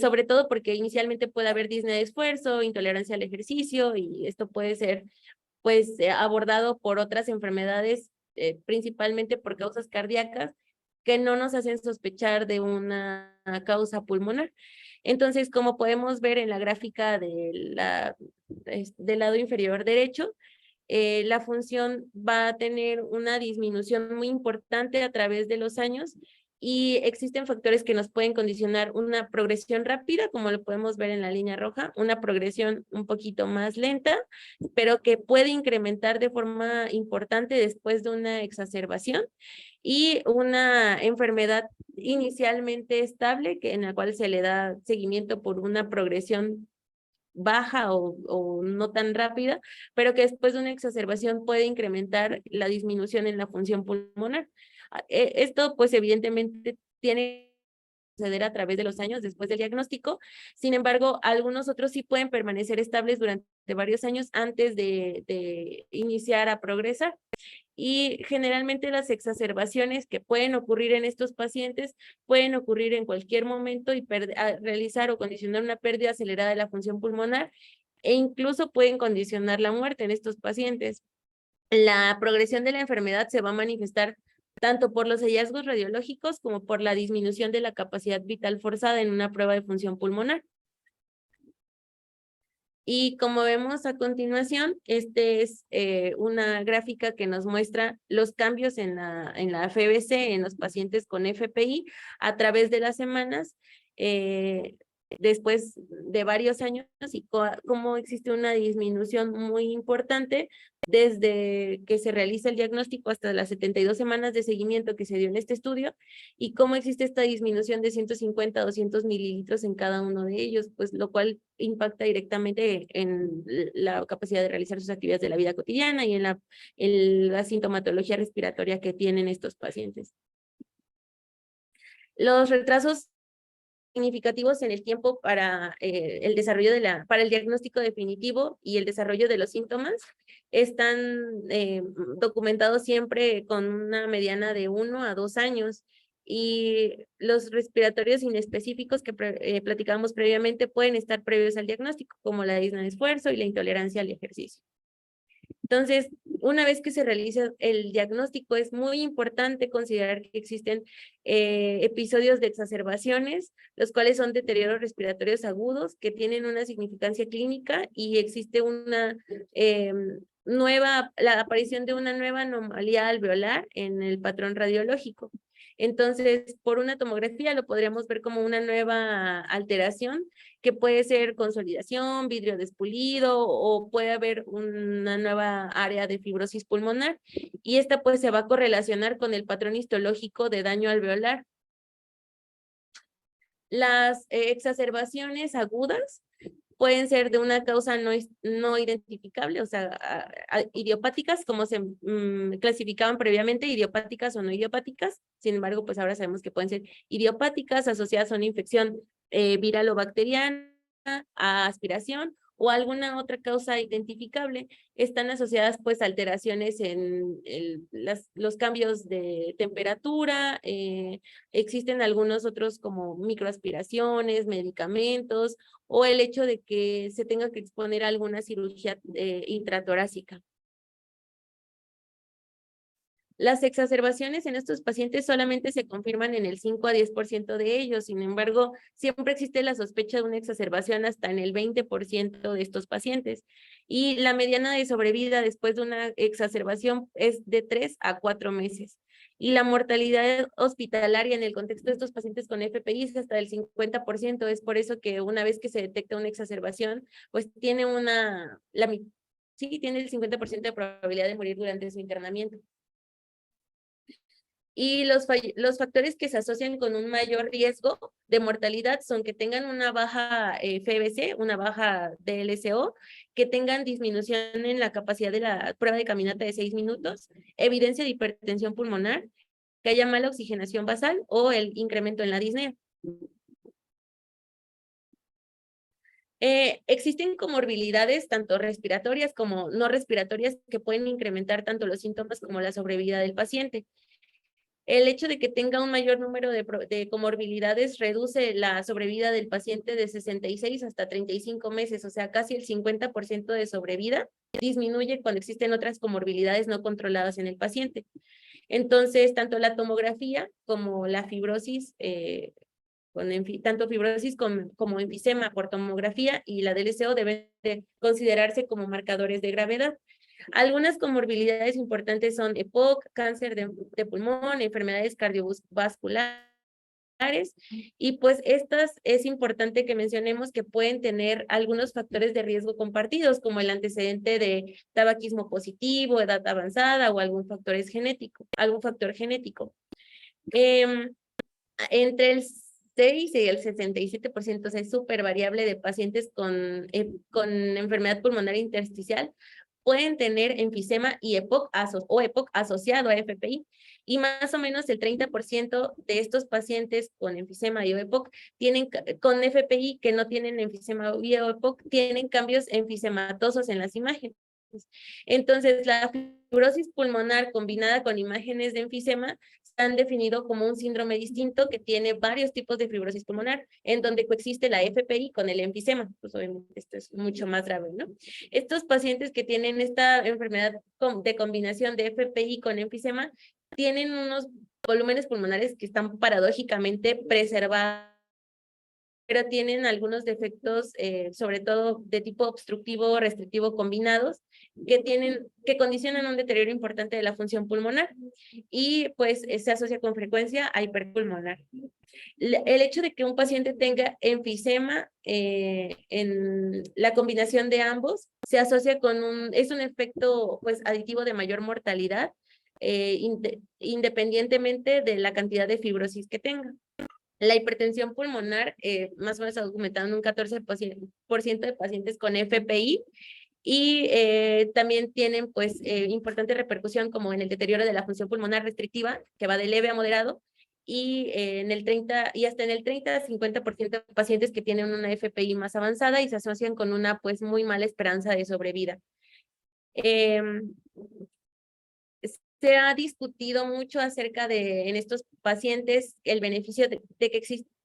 sobre todo porque inicialmente puede haber disnea de esfuerzo, intolerancia al ejercicio y esto puede ser pues abordado por otras enfermedades, principalmente por causas cardíacas que no nos hacen sospechar de una causa pulmonar. Entonces, como podemos ver en la gráfica del lado inferior derecho, la función va a tener una disminución muy importante a través de los años y existen factores que nos pueden condicionar una progresión rápida, como lo podemos ver en la línea roja, una progresión un poquito más lenta, pero que puede incrementar de forma importante después de una exacerbación y una enfermedad inicialmente estable en la cual se le da seguimiento por una progresión baja o no tan rápida, pero que después de una exacerbación puede incrementar la disminución en la función pulmonar. Esto pues evidentemente tiene que suceder a través de los años después del diagnóstico. Sin embargo, algunos otros sí pueden permanecer estables durante varios años antes de iniciar a progresar. Y generalmente las exacerbaciones que pueden ocurrir en estos pacientes pueden ocurrir en cualquier momento y realizar o condicionar una pérdida acelerada de la función pulmonar e incluso pueden condicionar la muerte en estos pacientes. La progresión de la enfermedad se va a manifestar tanto por los hallazgos radiológicos como por la disminución de la capacidad vital forzada en una prueba de función pulmonar. Y como vemos a continuación, este es una gráfica que nos muestra los cambios en la FBC en los pacientes con FPI a través de las semanas, después de varios años y cómo existe una disminución muy importante desde que se realiza el diagnóstico hasta las 72 semanas de seguimiento que se dio en este estudio y cómo existe esta disminución de 150 a 200 mililitros en cada uno de ellos, pues lo cual impacta directamente en la capacidad de realizar sus actividades de la vida cotidiana y en la sintomatología respiratoria que tienen estos pacientes. Los retrasos significativos en el tiempo para el desarrollo para el diagnóstico definitivo y el desarrollo de los síntomas están documentados siempre con una mediana de 1 a 2 años y los respiratorios inespecíficos que platicábamos previamente pueden estar previos al diagnóstico, como la disnea de esfuerzo y la intolerancia al ejercicio. Entonces, una vez que se realiza el diagnóstico, es muy importante considerar que existen episodios de exacerbaciones, los cuales son deterioros respiratorios agudos que tienen una significancia clínica y existe una la aparición de una nueva anomalía alveolar en el patrón radiológico. Entonces, por una tomografía lo podríamos ver como una nueva alteración que puede ser consolidación, vidrio despulido o puede haber una nueva área de fibrosis pulmonar y esta pues se va a correlacionar con el patrón histológico de daño alveolar. Las exacerbaciones agudas pueden ser de una causa no identificable, o sea, idiopáticas, como se clasificaban previamente, idiopáticas o no idiopáticas. Sin embargo, pues ahora sabemos que pueden ser idiopáticas asociadas a una infección viral o bacteriana, a aspiración o alguna otra causa identificable. Están asociadas pues a alteraciones en los cambios de temperatura, existen algunos otros como microaspiraciones, medicamentos, o el hecho de que se tenga que exponer a alguna cirugía intratorácica. Las exacerbaciones en estos pacientes solamente se confirman en el 5 a 10% de ellos, sin embargo, siempre existe la sospecha de una exacerbación hasta en el 20% de estos pacientes. Y la mediana de sobrevida después de una exacerbación es de 3 a 4 meses. Y la mortalidad hospitalaria en el contexto de estos pacientes con FPI es hasta del 50%. Es por eso que una vez que se detecta una exacerbación, pues tiene tiene el 50% de probabilidad de morir durante su internamiento. Y los factores que se asocian con un mayor riesgo de mortalidad son que tengan una baja FBC, una baja DLCO, que tengan disminución en la capacidad de la prueba de caminata de 6 minutos, evidencia de hipertensión pulmonar, que haya mala oxigenación basal o el incremento en la disnea. Existen comorbilidades tanto respiratorias como no respiratorias que pueden incrementar tanto los síntomas como la sobrevida del paciente. El hecho de que tenga un mayor número de comorbilidades reduce la sobrevida del paciente de 66 hasta 35 meses, o sea, casi el 50% de sobrevida disminuye cuando existen otras comorbilidades no controladas en el paciente. Entonces, tanto la tomografía como la fibrosis, tanto fibrosis como enfisema por tomografía y la DLCO deben de considerarse como marcadores de gravedad. Algunas comorbilidades importantes son EPOC, cáncer de pulmón, enfermedades cardiovasculares, y pues estas es importante que mencionemos que pueden tener algunos factores de riesgo compartidos, como el antecedente de tabaquismo positivo, edad avanzada o algún factor genético. Entre el 6 y el 67%, o sea, es súper variable de pacientes con enfermedad pulmonar intersticial, pueden tener enfisema y EPOC asociado a FPI. Y más o menos el 30% de estos pacientes con enfisema y EPOC con FPI que no tienen enfisema y EPOC tienen cambios enfisematosos en las imágenes. Entonces, la fibrosis pulmonar combinada con imágenes de enfisema se han definido como un síndrome distinto que tiene varios tipos de fibrosis pulmonar, en donde coexiste la FPI con el enfisema. Pues obviamente esto es mucho más grave, ¿no? Estos pacientes que tienen esta enfermedad de combinación de FPI con enfisema tienen unos volúmenes pulmonares que están paradójicamente preservados, pero tienen algunos defectos, sobre todo de tipo obstructivo, restrictivo combinados, que condicionan un deterioro importante de la función pulmonar y pues se asocia con frecuencia a hiperpulmonar. El hecho de que un paciente tenga enfisema en la combinación de ambos se asocia es un efecto pues aditivo de mayor mortalidad, independientemente de la cantidad de fibrosis que tenga. La hipertensión pulmonar, más o menos aumentado en un 14% de pacientes con FPI y también tienen pues importante repercusión como en el deterioro de la función pulmonar restrictiva, que va de leve a moderado, y hasta en el 30 a 50% de pacientes que tienen una FPI más avanzada y se asocian con una pues muy mala esperanza de sobrevida. Se ha discutido mucho acerca en estos pacientes el beneficio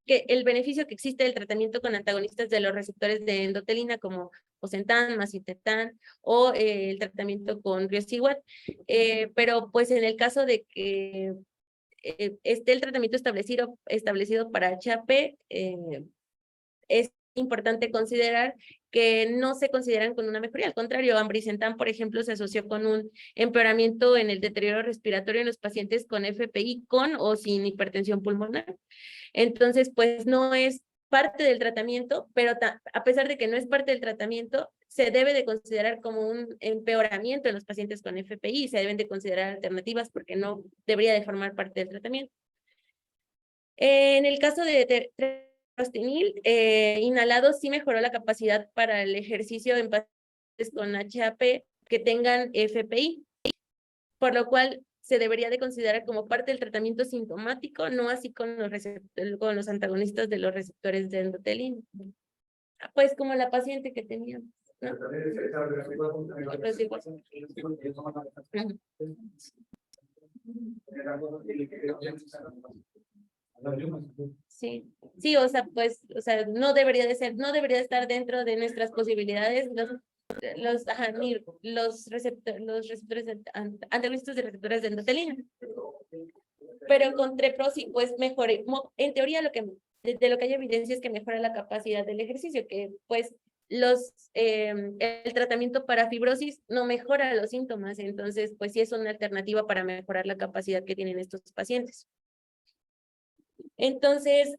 el beneficio que existe del tratamiento con antagonistas de los receptores de endotelina como Ocentan, Macitentan o el tratamiento con Riociguat, pero pues en el caso de que esté el tratamiento establecido para HAP, importante considerar que no se consideran con una mejoría. Al contrario, ambrisentan, por ejemplo, se asoció con un empeoramiento en el deterioro respiratorio en los pacientes con FPI con o sin hipertensión pulmonar. Entonces, pues no es parte del tratamiento, pero a pesar de que no es parte del tratamiento, se debe de considerar como un empeoramiento en los pacientes con FPI, se deben de considerar alternativas porque no debería de formar parte del tratamiento. En el caso de treprostinil, inhalado sí mejoró la capacidad para el ejercicio en pacientes con HAP que tengan FPI, por lo cual se debería de considerar como parte del tratamiento sintomático, no así con los antagonistas de los receptores de endotelina. Pues como la paciente que teníamos, ¿no? Sí, sí, o sea, pues, o sea, no debería de ser, no debería de estar dentro de nuestras posibilidades los receptores antagonistas de receptores de endotelina. Pero con treprosi, pues mejore, en teoría de lo que hay evidencia es que mejora la capacidad del ejercicio, que pues el tratamiento para fibrosis no mejora los síntomas, entonces pues sí es una alternativa para mejorar la capacidad que tienen estos pacientes. Entonces,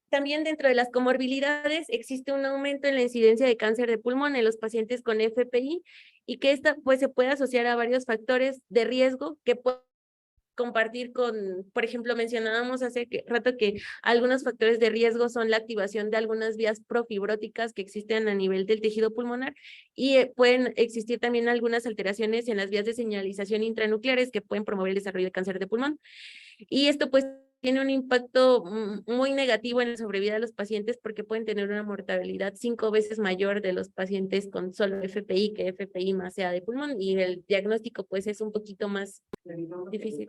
también dentro de las comorbilidades existe un aumento en la incidencia de cáncer de pulmón en los pacientes con FPI y que esta pues se puede asociar a varios factores de riesgo que pueden compartir con, por ejemplo, mencionábamos hace rato que algunos factores de riesgo son la activación de algunas vías profibróticas que existen a nivel del tejido pulmonar y pueden existir también algunas alteraciones en las vías de señalización intranucleares que pueden promover el desarrollo de cáncer de pulmón. Y esto pues tiene un impacto muy negativo en la sobrevida de los pacientes porque pueden tener una mortalidad 5 veces mayor de los pacientes con solo FPI que FPI más sea de pulmón y el diagnóstico pues es un poquito más difícil.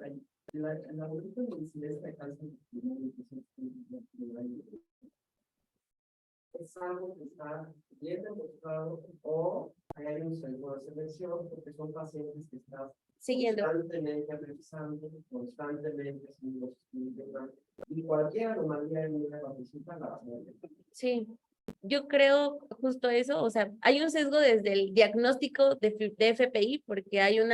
Es algo que está bien demostrado o hay un sesgo de selección porque son pacientes que están siguiendo constantemente revisando, constantemente haciendo los estudios y cualquier anomalía en una participa la Sí, yo creo justo eso, o sea, hay un sesgo desde el diagnóstico de FPI porque hay un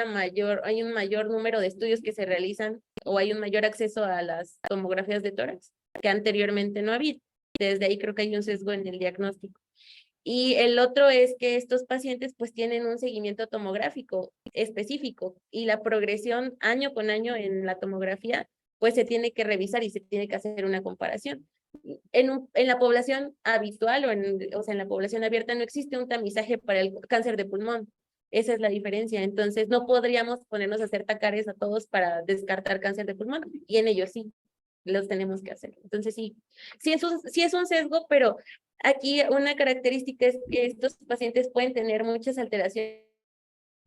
mayor número de estudios que se realizan o hay un mayor acceso a las tomografías de tórax que anteriormente no había. Desde ahí creo que hay un sesgo en el diagnóstico. Y el otro es que estos pacientes pues tienen un seguimiento tomográfico específico y la progresión año con año en la tomografía pues se tiene que revisar y se tiene que hacer una comparación. En la población habitual o sea, en la población abierta no existe un tamizaje para el cáncer de pulmón. Esa es la diferencia. Entonces no podríamos ponernos a hacer tacares a todos para descartar cáncer de pulmón y en ellos sí los tenemos que hacer. Entonces sí es un sesgo, pero aquí una característica es que estos pacientes pueden tener muchas alteraciones,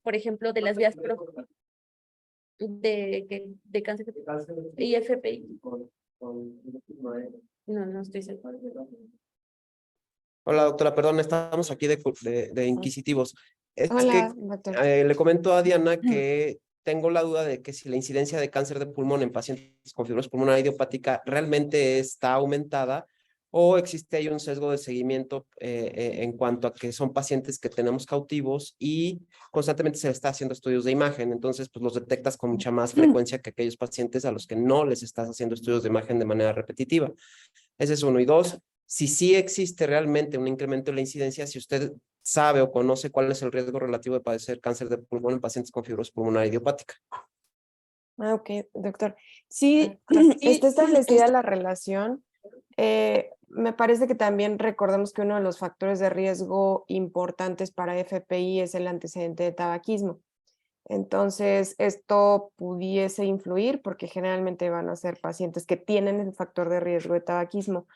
por ejemplo, de las vías de cáncer y FPI. No estoy segura. Hola, doctora, perdón, estamos aquí de inquisitivos. Es Hola, que doctor. le comento a Diana que tengo la duda de que si la incidencia de cáncer de pulmón en pacientes con fibrosis pulmonar idiopática realmente está aumentada o existe ahí un sesgo de seguimiento en cuanto a que son pacientes que tenemos cautivos y constantemente se les está haciendo estudios de imagen, entonces pues los detectas con mucha más frecuencia que aquellos pacientes a los que no les estás haciendo estudios de imagen de manera repetitiva. Ese es uno. Y dos, si sí existe realmente un incremento en la incidencia, si usted sabe o conoce cuál es el riesgo relativo de padecer cáncer de pulmón en pacientes con fibrosis pulmonar idiopática. Ah, ok, doctor. Sí, está establecida la relación. Me parece que también recordemos que uno de los factores de riesgo importantes para FPI es el antecedente de tabaquismo. Entonces, esto pudiese influir porque generalmente van a ser pacientes que tienen el factor de riesgo de tabaquismo.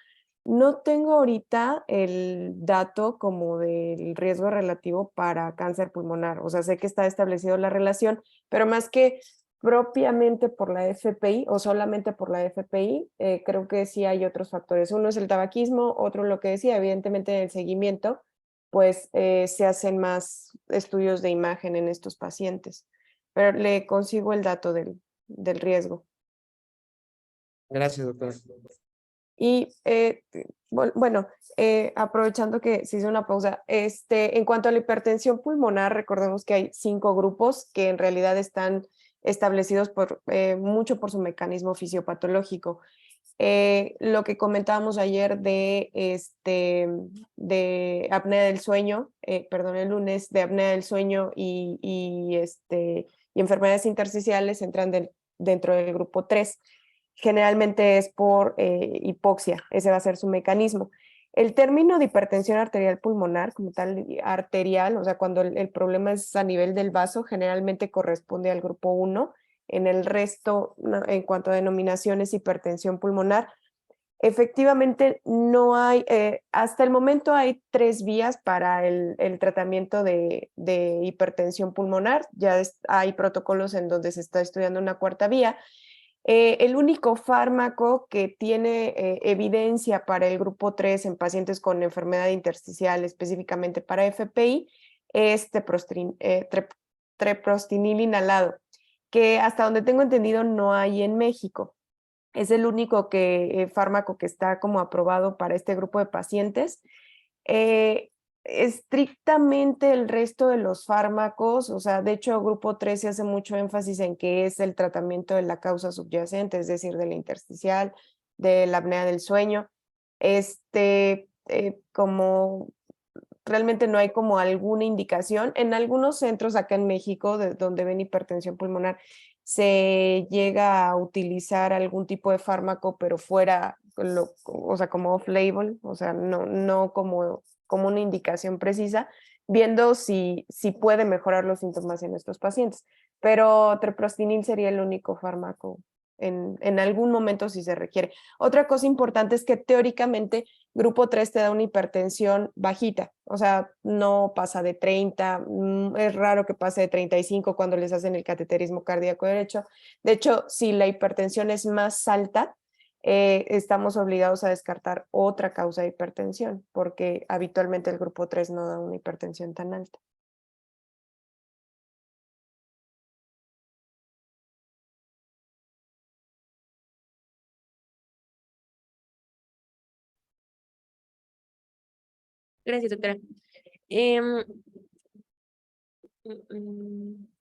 No tengo ahorita el dato como del riesgo relativo para cáncer pulmonar. O sea, sé que está establecido la relación, pero más que propiamente por la FPI o solamente por la FPI, creo que sí hay otros factores. Uno es el tabaquismo, otro lo que decía, evidentemente en el seguimiento, pues se hacen más estudios de imagen en estos pacientes. Pero le consigo el dato del riesgo. Gracias, doctora. Y Bueno, aprovechando que se hizo una pausa, en cuanto a la hipertensión pulmonar, recordemos que hay 5 grupos que en realidad están establecidos mucho por su mecanismo fisiopatológico. Lo que comentábamos ayer de apnea del sueño, perdón, el lunes, de apnea del sueño y enfermedades intersticiales entran dentro del grupo 3. Generalmente es por hipoxia, ese va a ser su mecanismo. El término de hipertensión arterial pulmonar, como tal, arterial, o sea, cuando el problema es a nivel del vaso, generalmente corresponde al grupo 1. En el resto, en cuanto a denominaciones, hipertensión pulmonar, efectivamente no hay, hasta el momento hay 3 vías para el tratamiento de hipertensión pulmonar. Ya hay protocolos en donde se está estudiando una 4ª vía. El único fármaco que tiene evidencia para el grupo 3 en pacientes con enfermedad intersticial, específicamente para FPI, es treprostinil inhalado, que hasta donde tengo entendido no hay en México. Es el único fármaco que está como aprobado para este grupo de pacientes. Estrictamente el resto de los fármacos, o sea, de hecho, grupo 3 se hace mucho énfasis en que es el tratamiento de la causa subyacente, es decir, de la intersticial, de la apnea del sueño. Como realmente no hay como alguna indicación. En algunos centros acá en México, donde ven hipertensión pulmonar, se llega a utilizar algún tipo de fármaco, pero fuera, o sea, como off-label, o sea, no como una indicación precisa, viendo si puede mejorar los síntomas en estos pacientes. Pero treprostinil sería el único fármaco en algún momento si se requiere. Otra cosa importante es que teóricamente grupo 3 te da una hipertensión bajita, o sea, no pasa de 30, es raro que pase de 35 cuando les hacen el cateterismo cardíaco derecho. De hecho, si la hipertensión es más alta, estamos obligados a descartar otra causa de hipertensión, porque habitualmente el grupo 3 no da una hipertensión tan alta. Gracias, doctora.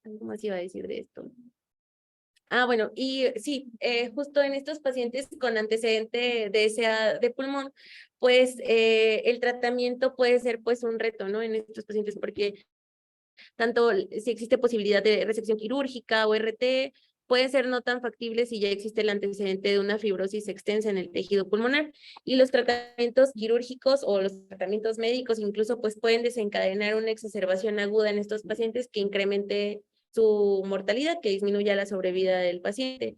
Algo más iba a decir de esto. Bueno, y sí, justo en estos pacientes con antecedente de pulmón, pues el tratamiento puede ser pues un reto, ¿no? En estos pacientes, porque tanto si existe posibilidad de resección quirúrgica o RT, puede ser no tan factible si ya existe el antecedente de una fibrosis extensa en el tejido pulmonar. Y los tratamientos quirúrgicos o los tratamientos médicos incluso pues pueden desencadenar una exacerbación aguda en estos pacientes que incremente su mortalidad, que disminuya la sobrevida del paciente.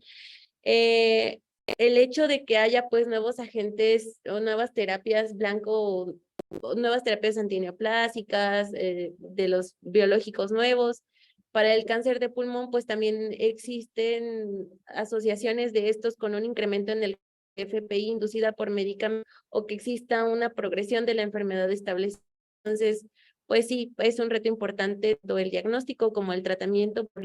El hecho de que haya pues nuevos agentes o nuevas terapias blanco, o nuevas terapias antineoplásicas, de los biológicos nuevos, para el cáncer de pulmón pues también existen asociaciones de estos con un incremento en el FPI inducida por medicamentos o que exista una progresión de la enfermedad establecida. Entonces, pues sí, es un reto importante tanto el diagnóstico como el tratamiento por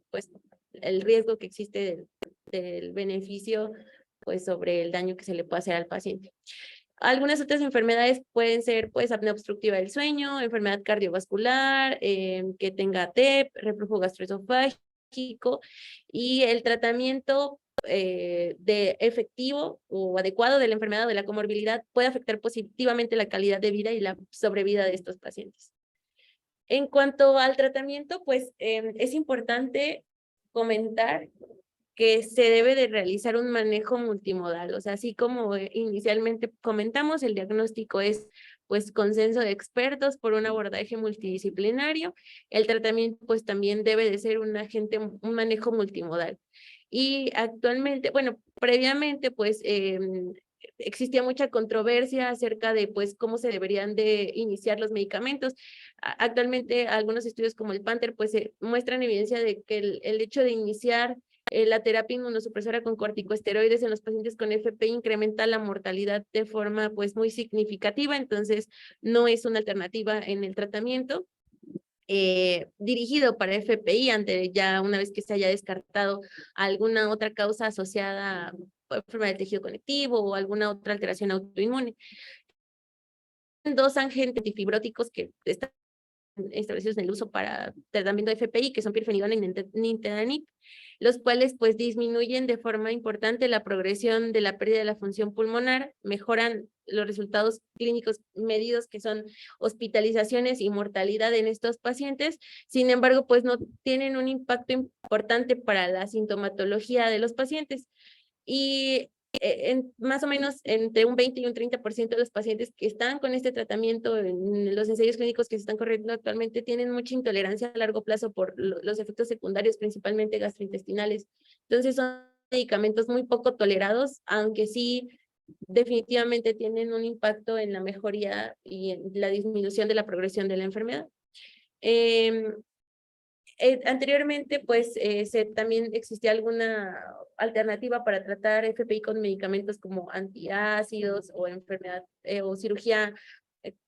pues, el riesgo que existe del beneficio pues sobre el daño que se le puede hacer al paciente. Algunas otras enfermedades pueden ser pues apnea obstructiva del sueño, enfermedad cardiovascular, que tenga TEP, reflujo gastroesofágico, y el tratamiento de efectivo o adecuado de la enfermedad o de la comorbilidad puede afectar positivamente la calidad de vida y la sobrevida de estos pacientes. En cuanto al tratamiento, pues es importante comentar que se debe de realizar un manejo multimodal, o sea, así como inicialmente comentamos, el diagnóstico es pues consenso de expertos por un abordaje multidisciplinario, el tratamiento pues también debe de ser un manejo multimodal. Y actualmente, bueno, previamente pues existía mucha controversia acerca de pues cómo se deberían de iniciar los medicamentos. Actualmente algunos estudios como el PANTER pues muestran evidencia de que el hecho de iniciar la terapia inmunosupresora con corticosteroides en los pacientes con FPI incrementa la mortalidad de forma pues muy significativa, entonces no es una alternativa en el tratamiento dirigido para FPI una vez que se haya descartado alguna otra causa asociada enfermedad del tejido conectivo o alguna otra alteración autoinmune. Dos agentes antifibróticos que están establecidos en el uso para tratamiento de FPI, que son pirfenidona y nintedanib, los cuales pues disminuyen de forma importante la progresión de la pérdida de la función pulmonar, mejoran los resultados clínicos medidos que son hospitalizaciones y mortalidad en estos pacientes. Sin embargo, pues no tienen un impacto importante para la sintomatología de los pacientes. Y más o menos entre un 20 y un 30% de los pacientes que están con este tratamiento en los ensayos clínicos que se están corriendo actualmente tienen mucha intolerancia a largo plazo por los efectos secundarios, principalmente gastrointestinales. Entonces son medicamentos muy poco tolerados, aunque sí definitivamente tienen un impacto en la mejoría y en la disminución de la progresión de la enfermedad. Anteriormente, pues, también existía alguna alternativa para tratar FPI con medicamentos como antiácidos o enfermedad o cirugía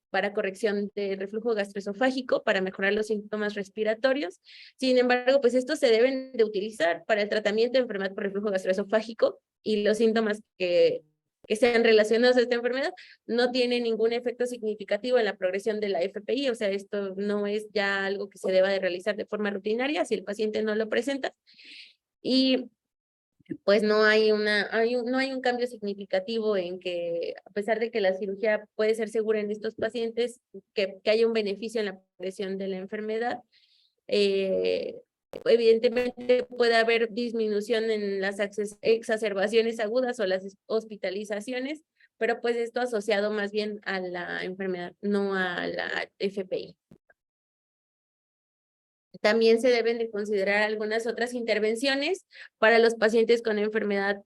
para corrección del reflujo gastroesofágico para mejorar los síntomas respiratorios. Sin embargo, pues estos se deben de utilizar para el tratamiento de enfermedad por reflujo gastroesofágico y los síntomas que sean relacionados a esta enfermedad no tienen ningún efecto significativo en la progresión de la FPI, o sea, esto no es ya algo que se deba de realizar de forma rutinaria si el paciente no lo presenta. Y pues no hay un cambio significativo en que, a pesar de que la cirugía puede ser segura en estos pacientes, que haya un beneficio en la progresión de la enfermedad. Evidentemente puede haber disminución en las exacerbaciones agudas o las hospitalizaciones, pero pues esto asociado más bien a la enfermedad, no a la FPI. También se deben de considerar algunas otras intervenciones para los pacientes con enfermedad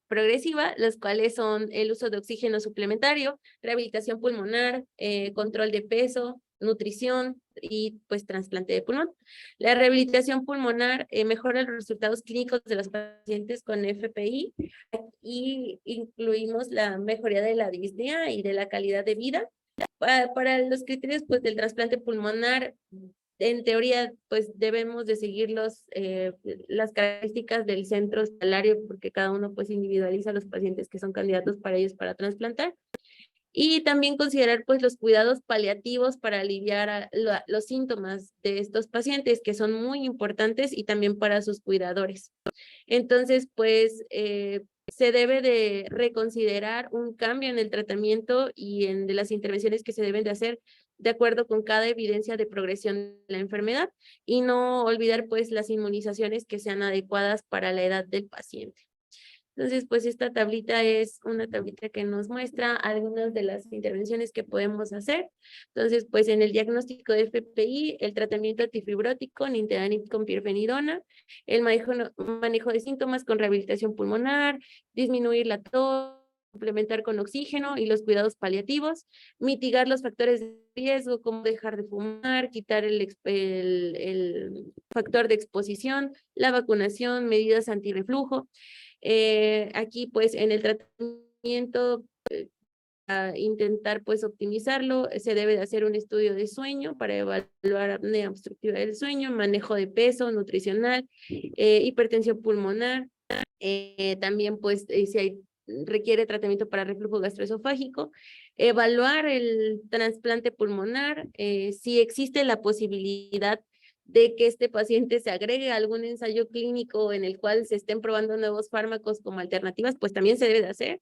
progresiva, las cuales son el uso de oxígeno suplementario, rehabilitación pulmonar, control de peso, nutrición y pues trasplante de pulmón. La rehabilitación pulmonar mejora los resultados clínicos de los pacientes con FPI y incluimos la mejoría de la disnea y de la calidad de vida. Para los criterios pues del trasplante pulmonar, en teoría, pues debemos de seguir las características del centro hospitalario porque cada uno pues individualiza a los pacientes que son candidatos para ellos para trasplantar. Y también considerar pues los cuidados paliativos para aliviar los síntomas de estos pacientes que son muy importantes y también para sus cuidadores. Entonces, pues se debe de reconsiderar un cambio en el tratamiento y de las intervenciones que se deben de hacer de acuerdo con cada evidencia de progresión de la enfermedad y no olvidar pues las inmunizaciones que sean adecuadas para la edad del paciente. Entonces, pues esta tablita es una tablita que nos muestra algunas de las intervenciones que podemos hacer. Entonces, pues en el diagnóstico de FPI, el tratamiento antifibrótico, nintedanib con pirfenidona, el manejo de síntomas con rehabilitación pulmonar, disminuir la tos, complementar con oxígeno y los cuidados paliativos, mitigar los factores de riesgo como dejar de fumar, quitar el factor de exposición, la vacunación, medidas antirreflujo. Aquí pues en el tratamiento a intentar pues optimizarlo, se debe de hacer un estudio de sueño para evaluar apnea obstructiva del sueño, manejo de peso nutricional, hipertensión pulmonar, también pues si requiere tratamiento para reflujo gastroesofágico, evaluar el trasplante pulmonar, si existe la posibilidad de que este paciente se agregue a algún ensayo clínico en el cual se estén probando nuevos fármacos como alternativas, pues también se debe de hacer.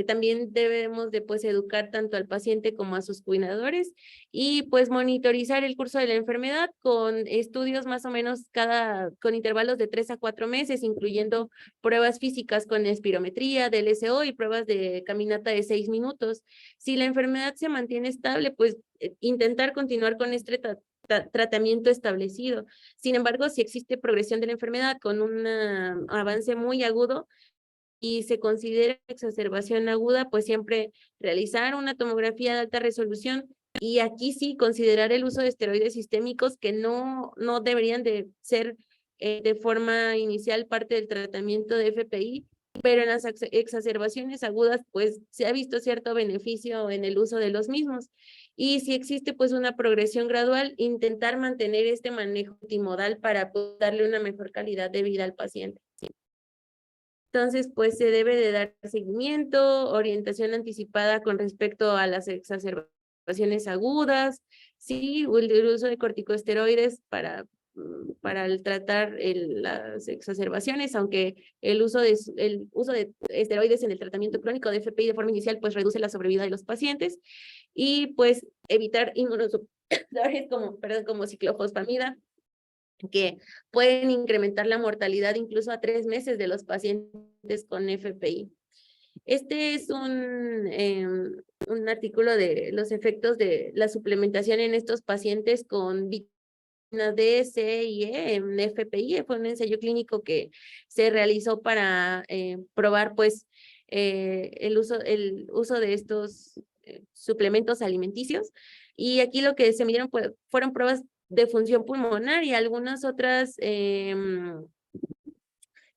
También debemos de pues educar tanto al paciente como a sus cuidadores y pues monitorizar el curso de la enfermedad con estudios más o menos con intervalos de 3 a 4 meses, incluyendo pruebas físicas con espirometría, DLSO y pruebas de caminata de 6 minutos. Si la enfermedad se mantiene estable, pues intentar continuar con este tratamiento establecido. Sin embargo, si existe progresión de la enfermedad con un avance muy agudo y se considera exacerbación aguda, pues siempre realizar una tomografía de alta resolución y aquí sí considerar el uso de esteroides sistémicos que no deberían de ser de forma inicial parte del tratamiento de FPI, pero en las exacerbaciones agudas pues se ha visto cierto beneficio en el uso de los mismos. Y si existe pues una progresión gradual, intentar mantener este manejo multimodal para darle una mejor calidad de vida al paciente. Entonces, pues se debe de dar seguimiento, orientación anticipada con respecto a las exacerbaciones agudas, sí, o el uso de corticosteroides para tratar las exacerbaciones, aunque el uso de esteroides en el tratamiento crónico de FPI de forma inicial pues reduce la sobrevida de los pacientes, y pues evitar inmunosupresores como ciclofosfamida, que pueden incrementar la mortalidad incluso a 3 meses de los pacientes con FPI. Este es un artículo de los efectos de la suplementación en estos pacientes con vitamina D, C y E en FPI. Fue un ensayo clínico que se realizó para probar pues el uso de estos suplementos alimenticios. Y aquí lo que se midieron fueron pruebas de función pulmonar y algunas otras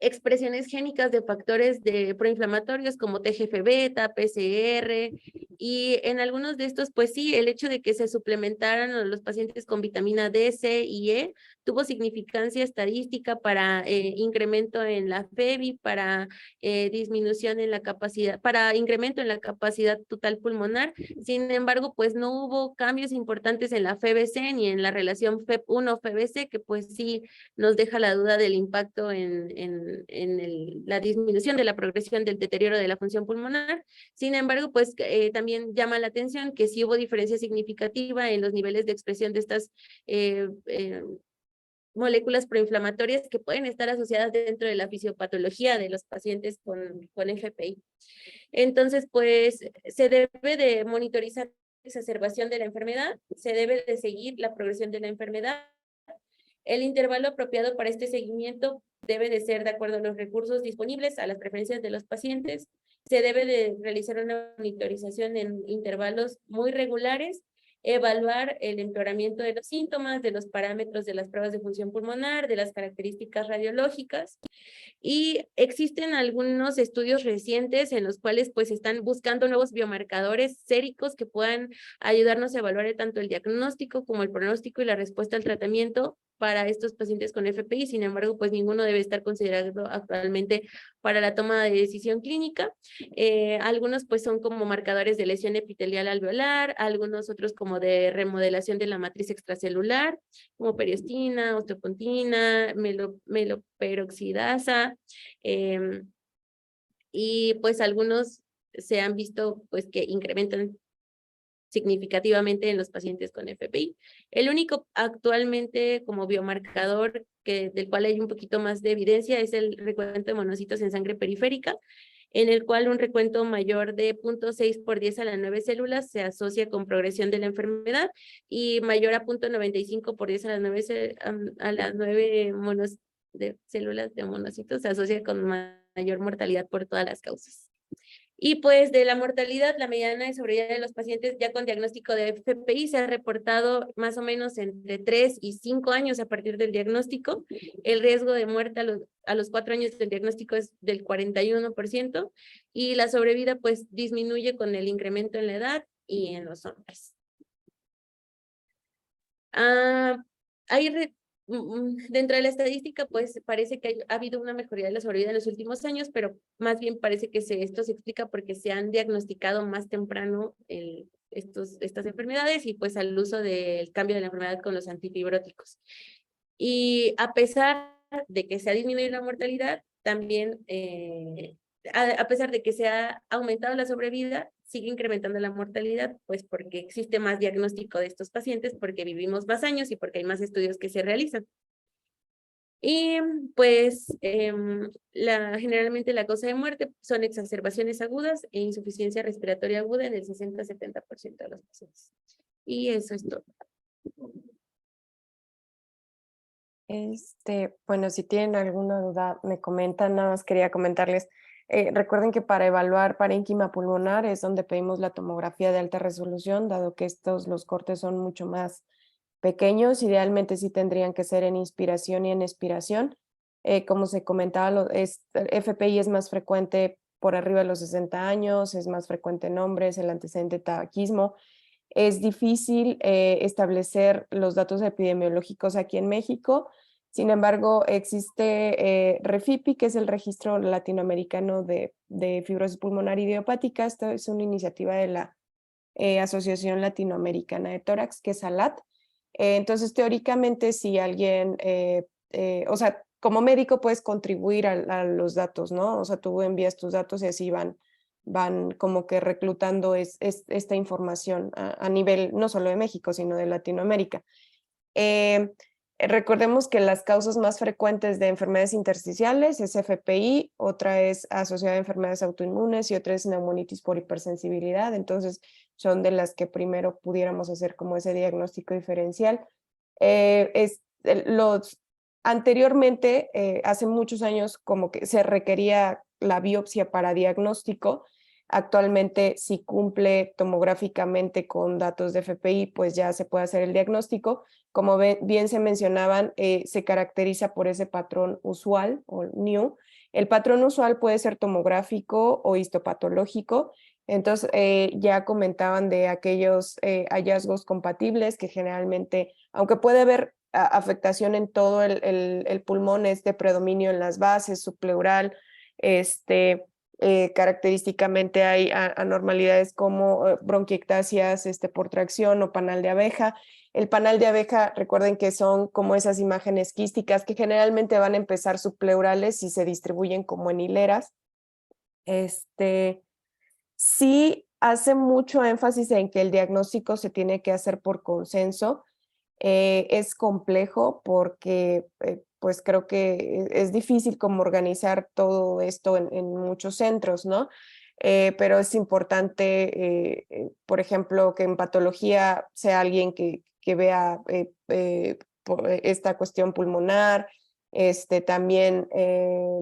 expresiones génicas de factores proinflamatorios como TGF-beta, PCR, y en algunos de estos, pues sí, el hecho de que se suplementaran a los pacientes con vitamina D, C y E tuvo significancia estadística para incremento en la FEBI, para disminución en la capacidad, para incremento en la capacidad total pulmonar. Sin embargo, pues no hubo cambios importantes en la FEBC ni en la relación FEB1-FEBC, que pues sí nos deja la duda del impacto en la disminución de la progresión del deterioro de la función pulmonar. Sin embargo, pues también llama la atención que sí hubo diferencia significativa en los niveles de expresión de estas moléculas proinflamatorias que pueden estar asociadas dentro de la fisiopatología de los pacientes con FPI. Entonces, pues se debe de monitorizar la exacerbación de la enfermedad, se debe de seguir la progresión de la enfermedad. El intervalo apropiado para este seguimiento debe de ser de acuerdo a los recursos disponibles, a las preferencias de los pacientes. Se debe de realizar una monitorización en intervalos muy regulares, evaluar el empeoramiento de los síntomas, de los parámetros de las pruebas de función pulmonar, de las características radiológicas. Y existen algunos estudios recientes en los cuales pues están buscando nuevos biomarcadores séricos que puedan ayudarnos a evaluar tanto el diagnóstico como el pronóstico y la respuesta al tratamiento para estos pacientes con FPI. Sin embargo, pues ninguno debe estar considerado actualmente para la toma de decisión clínica. Algunos pues son como marcadores de lesión epitelial alveolar, algunos otros como de remodelación de la matriz extracelular, como periostina, osteopontina, meloperoxidasa, y pues algunos se han visto pues que incrementan significativamente en los pacientes con FPI. El único actualmente como biomarcador del cual hay un poquito más de evidencia es el recuento de monocitos en sangre periférica, en el cual un recuento mayor de 0.6 por 10 a las 9 células se asocia con progresión de la enfermedad, y mayor a 0.95 por 10 a las 9 células de monocitos se asocia con mayor mortalidad por todas las causas. Y pues de la mortalidad, la mediana de sobrevida de los pacientes ya con diagnóstico de FPI se ha reportado más o menos entre 3 y 5 años a partir del diagnóstico. El riesgo de muerte a los 4 años del diagnóstico es del 41%, y la sobrevida pues disminuye con el incremento en la edad y en los hombres. Dentro de la estadística, pues parece que ha habido una mejoría de la sobrevida en los últimos años, pero más bien parece que esto se explica porque se han diagnosticado más temprano estas enfermedades y pues al uso del cambio de la enfermedad con los antifibróticos. Y a pesar de que se ha disminuido la mortalidad, también a pesar de que se ha aumentado la sobrevida, sigue incrementando la mortalidad, pues porque existe más diagnóstico de estos pacientes, porque vivimos más años y porque hay más estudios que se realizan. Y pues generalmente la causa de muerte son exacerbaciones agudas e insuficiencia respiratoria aguda en el 60-70% de los pacientes. Y eso es todo. Bueno, si tienen alguna duda, me comentan. Nada más quería comentarles. Recuerden que para evaluar parénquima pulmonar es donde pedimos la tomografía de alta resolución, dado que los cortes son mucho más pequeños. Idealmente sí tendrían que ser en inspiración y en expiración. Como se comentaba, FPI es más frecuente por arriba de los 60 años, es más frecuente en hombres, el antecedente de tabaquismo. Es difícil establecer los datos epidemiológicos aquí en México. Sin embargo, existe REFIPI, que es el Registro Latinoamericano de Fibrosis Pulmonar Idiopática. Esto es una iniciativa de la Asociación Latinoamericana de Tórax, que es ALAT. Entonces, teóricamente, si alguien, o sea, como médico puedes contribuir a los datos, ¿no? O sea, tú envías tus datos y así van como que reclutando esta información a nivel no solo de México, sino de Latinoamérica. Recordemos que las causas más frecuentes de enfermedades intersticiales es FPI, otra es asociada a enfermedades autoinmunes y otra es neumonitis por hipersensibilidad. Entonces, son de las que primero pudiéramos hacer como ese diagnóstico diferencial. Anteriormente, hace muchos años, como que se requería la biopsia para diagnóstico. Actualmente, si cumple tomográficamente con datos de FPI, pues ya se puede hacer el diagnóstico. Como bien se mencionaban, se caracteriza por ese patrón usual o NEW. El patrón usual puede ser tomográfico o histopatológico. Entonces, ya comentaban de aquellos hallazgos compatibles que generalmente, aunque puede haber afectación en todo el pulmón, este predominio en las bases, subpleural, característicamente hay anormalidades como bronquiectasias por tracción o panal de abeja. El panal de abeja, recuerden que son como esas imágenes quísticas que generalmente van a empezar subpleurales y se distribuyen como en hileras. Sí hace mucho énfasis en que el diagnóstico se tiene que hacer por consenso. Es complejo porque pues creo que es difícil como organizar todo esto en muchos centros, ¿no? Pero es importante, por ejemplo, que en patología sea alguien que vea esta cuestión pulmonar, también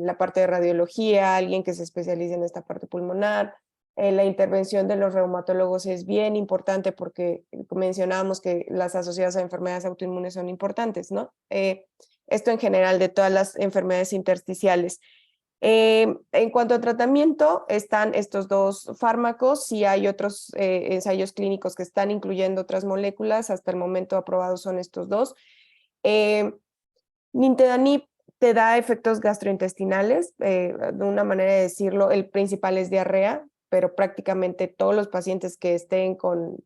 la parte de radiología, alguien que se especialice en esta parte pulmonar. La intervención de los reumatólogos es bien importante porque mencionábamos que las asociadas a enfermedades autoinmunes son importantes, ¿no? Esto en general de todas las enfermedades intersticiales. En cuanto a tratamiento, están estos dos fármacos. Si hay otros ensayos clínicos que están incluyendo otras moléculas, hasta el momento aprobados son estos dos. Nintedanib te da efectos gastrointestinales, de una manera de decirlo, el principal es diarrea, pero prácticamente todos los pacientes que estén con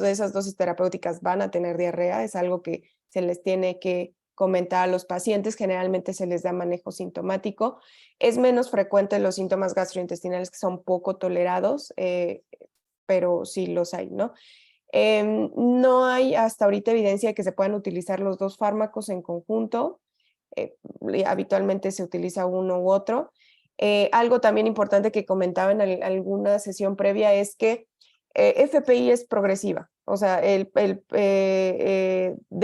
esas dosis terapéuticas van a tener diarrea. Es algo que se les tiene que comentar a los pacientes. Generalmente se les da manejo sintomático. Es menos frecuente los síntomas gastrointestinales que son poco tolerados, pero sí los hay, ¿no? No hay hasta ahorita evidencia de que se puedan utilizar los dos fármacos en conjunto. Habitualmente se utiliza uno u otro. Algo también importante que comentaba en alguna sesión previa es que FPI es progresiva. O sea, de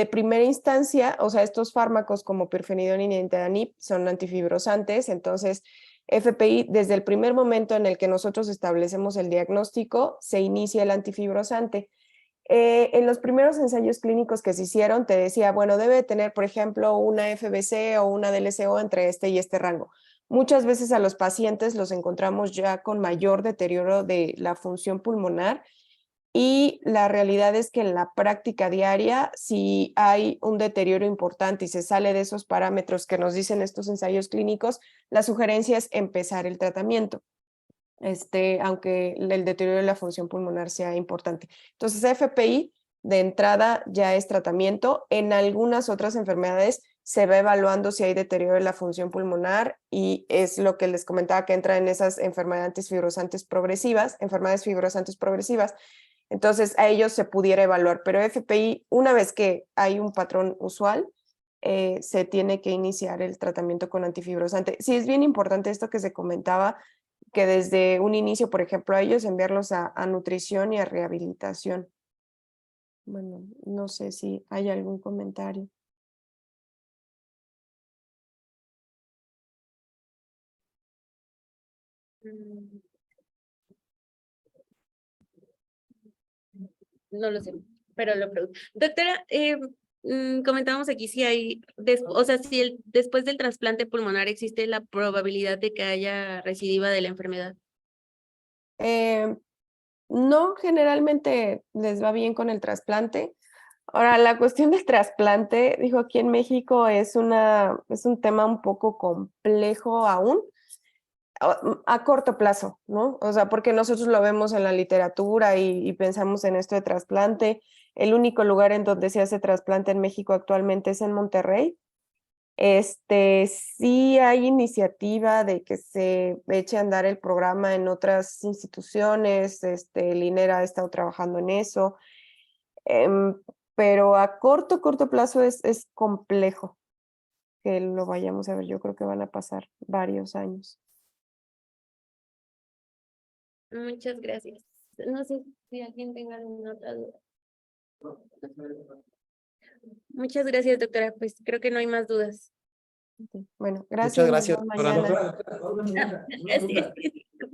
primera instancia, o sea, estos fármacos como pirfenidona y nintedanib son antifibrosantes. Entonces, FPI, desde el primer momento en el que nosotros establecemos el diagnóstico, se inicia el antifibrosante. En los primeros ensayos clínicos que se hicieron, te decía, bueno, debe tener, por ejemplo, una FBC o una DLCO entre este y este rango. Muchas veces a los pacientes los encontramos ya con mayor deterioro de la función pulmonar y la realidad es que en la práctica diaria, si hay un deterioro importante y se sale de esos parámetros que nos dicen estos ensayos clínicos, la sugerencia es empezar el tratamiento. Aunque el deterioro de la función pulmonar sea importante. Entonces, FPI de entrada ya es tratamiento. En algunas otras enfermedades se va evaluando si hay deterioro de la función pulmonar y es lo que les comentaba que entra en esas enfermedades fibrosantes progresivas. Entonces, a ellos se pudiera evaluar, pero FPI, una vez que hay un patrón usual, se tiene que iniciar el tratamiento con antifibrosante. Sí, es bien importante esto que se comentaba, que desde un inicio, por ejemplo, a ellos enviarlos a nutrición y a rehabilitación. Bueno, no sé si hay algún comentario. No lo sé, pero lo pregunto. Doctora, comentábamos aquí si hay, o sea, si después del trasplante pulmonar existe la probabilidad de que haya recidiva de la enfermedad. No, generalmente les va bien con el trasplante. Ahora, la cuestión del trasplante, dijo, aquí en México es un tema un poco complejo aún, a corto plazo, ¿no? O sea, porque nosotros lo vemos en la literatura y pensamos en esto de trasplante. El único lugar en donde se hace trasplante en México actualmente es en Monterrey. Sí hay iniciativa de que se eche a andar el programa en otras instituciones, el INER ha estado trabajando en eso, pero a corto plazo es complejo que lo vayamos a ver. Yo creo que van a pasar varios años. Muchas gracias. No sé si alguien tenga alguna otra duda. Muchas gracias, doctora. Pues creo que no hay más dudas. Ok, bueno, Muchas gracias. Nos gracias, vemos doctora. mañana.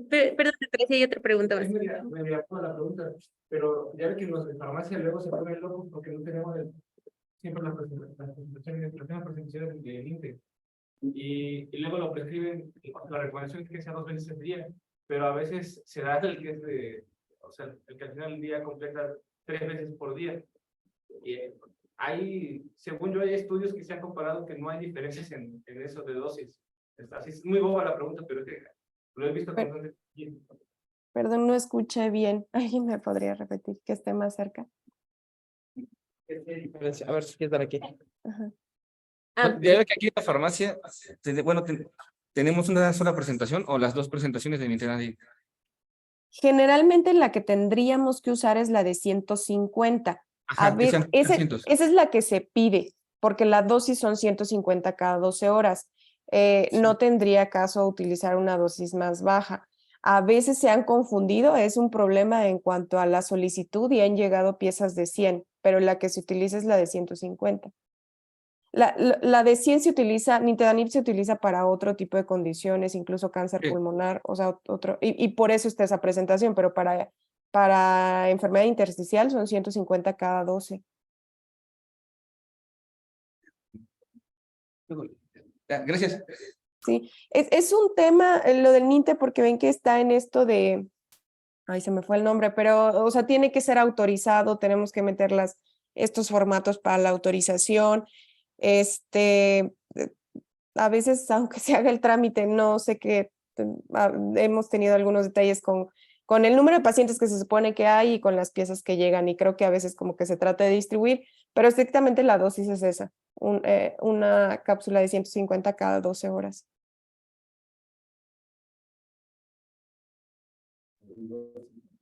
Perdón, doctora, si hay otra pregunta más. Me con la pregunta, pero ya ve que los de farmacia luego se ponen locos porque no tenemos siempre las presentaciones del INTE. Y luego lo prescriben, la recomendación es que sea 2 veces al día, pero a veces se da el que es de, o sea, el que al final del día completa 3 veces por día. Y según yo, hay estudios que se han comparado que no hay diferencias en eso de dosis. Así es muy boba la pregunta, pero es que lo he visto constantemente. Perdón, no escuché bien. ¿Alguien me podría repetir que esté más cerca? A ver si quieres dar aquí. Ajá. Ya veo que aquí en la farmacia, tenemos una sola presentación o las 2 presentaciones de Nintendo. Generalmente la que tendríamos que usar es la de 150. A Ajá, que ver, sean esa 300. es la que se pide, porque la dosis son 150 cada 12 horas. No tendría caso utilizar una dosis más baja. A veces se han confundido, es un problema en cuanto a la solicitud y han llegado piezas de 100, pero la que se utiliza es la de 150. La de 100 se utiliza, Nintedanib se utiliza para otro tipo de condiciones, incluso cáncer Sí. pulmonar, o sea, y por eso está esa presentación, pero para enfermedad intersticial son 150 cada 12. Gracias. Sí, es un tema, lo del NINTE, porque ven que está en esto de, ay, se me fue el nombre, pero, o sea, tiene que ser autorizado, tenemos que meter estos formatos para la autorización. A veces, aunque se haga el trámite, no sé qué, hemos tenido algunos detalles con el número de pacientes que se supone que hay y con las piezas que llegan, y creo que a veces como que se trata de distribuir, pero estrictamente la dosis es esa, una cápsula de 150 cada 12 horas.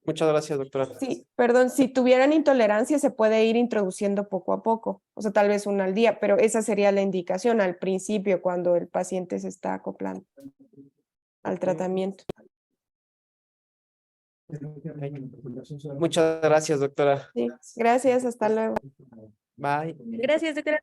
Muchas gracias, doctora. Sí, perdón, si tuvieran intolerancia se puede ir introduciendo poco a poco, o sea, tal vez una al día, pero esa sería la indicación al principio cuando el paciente se está acoplando al tratamiento. Muchas gracias, doctora. Sí, gracias, hasta luego. Bye. Gracias, doctora.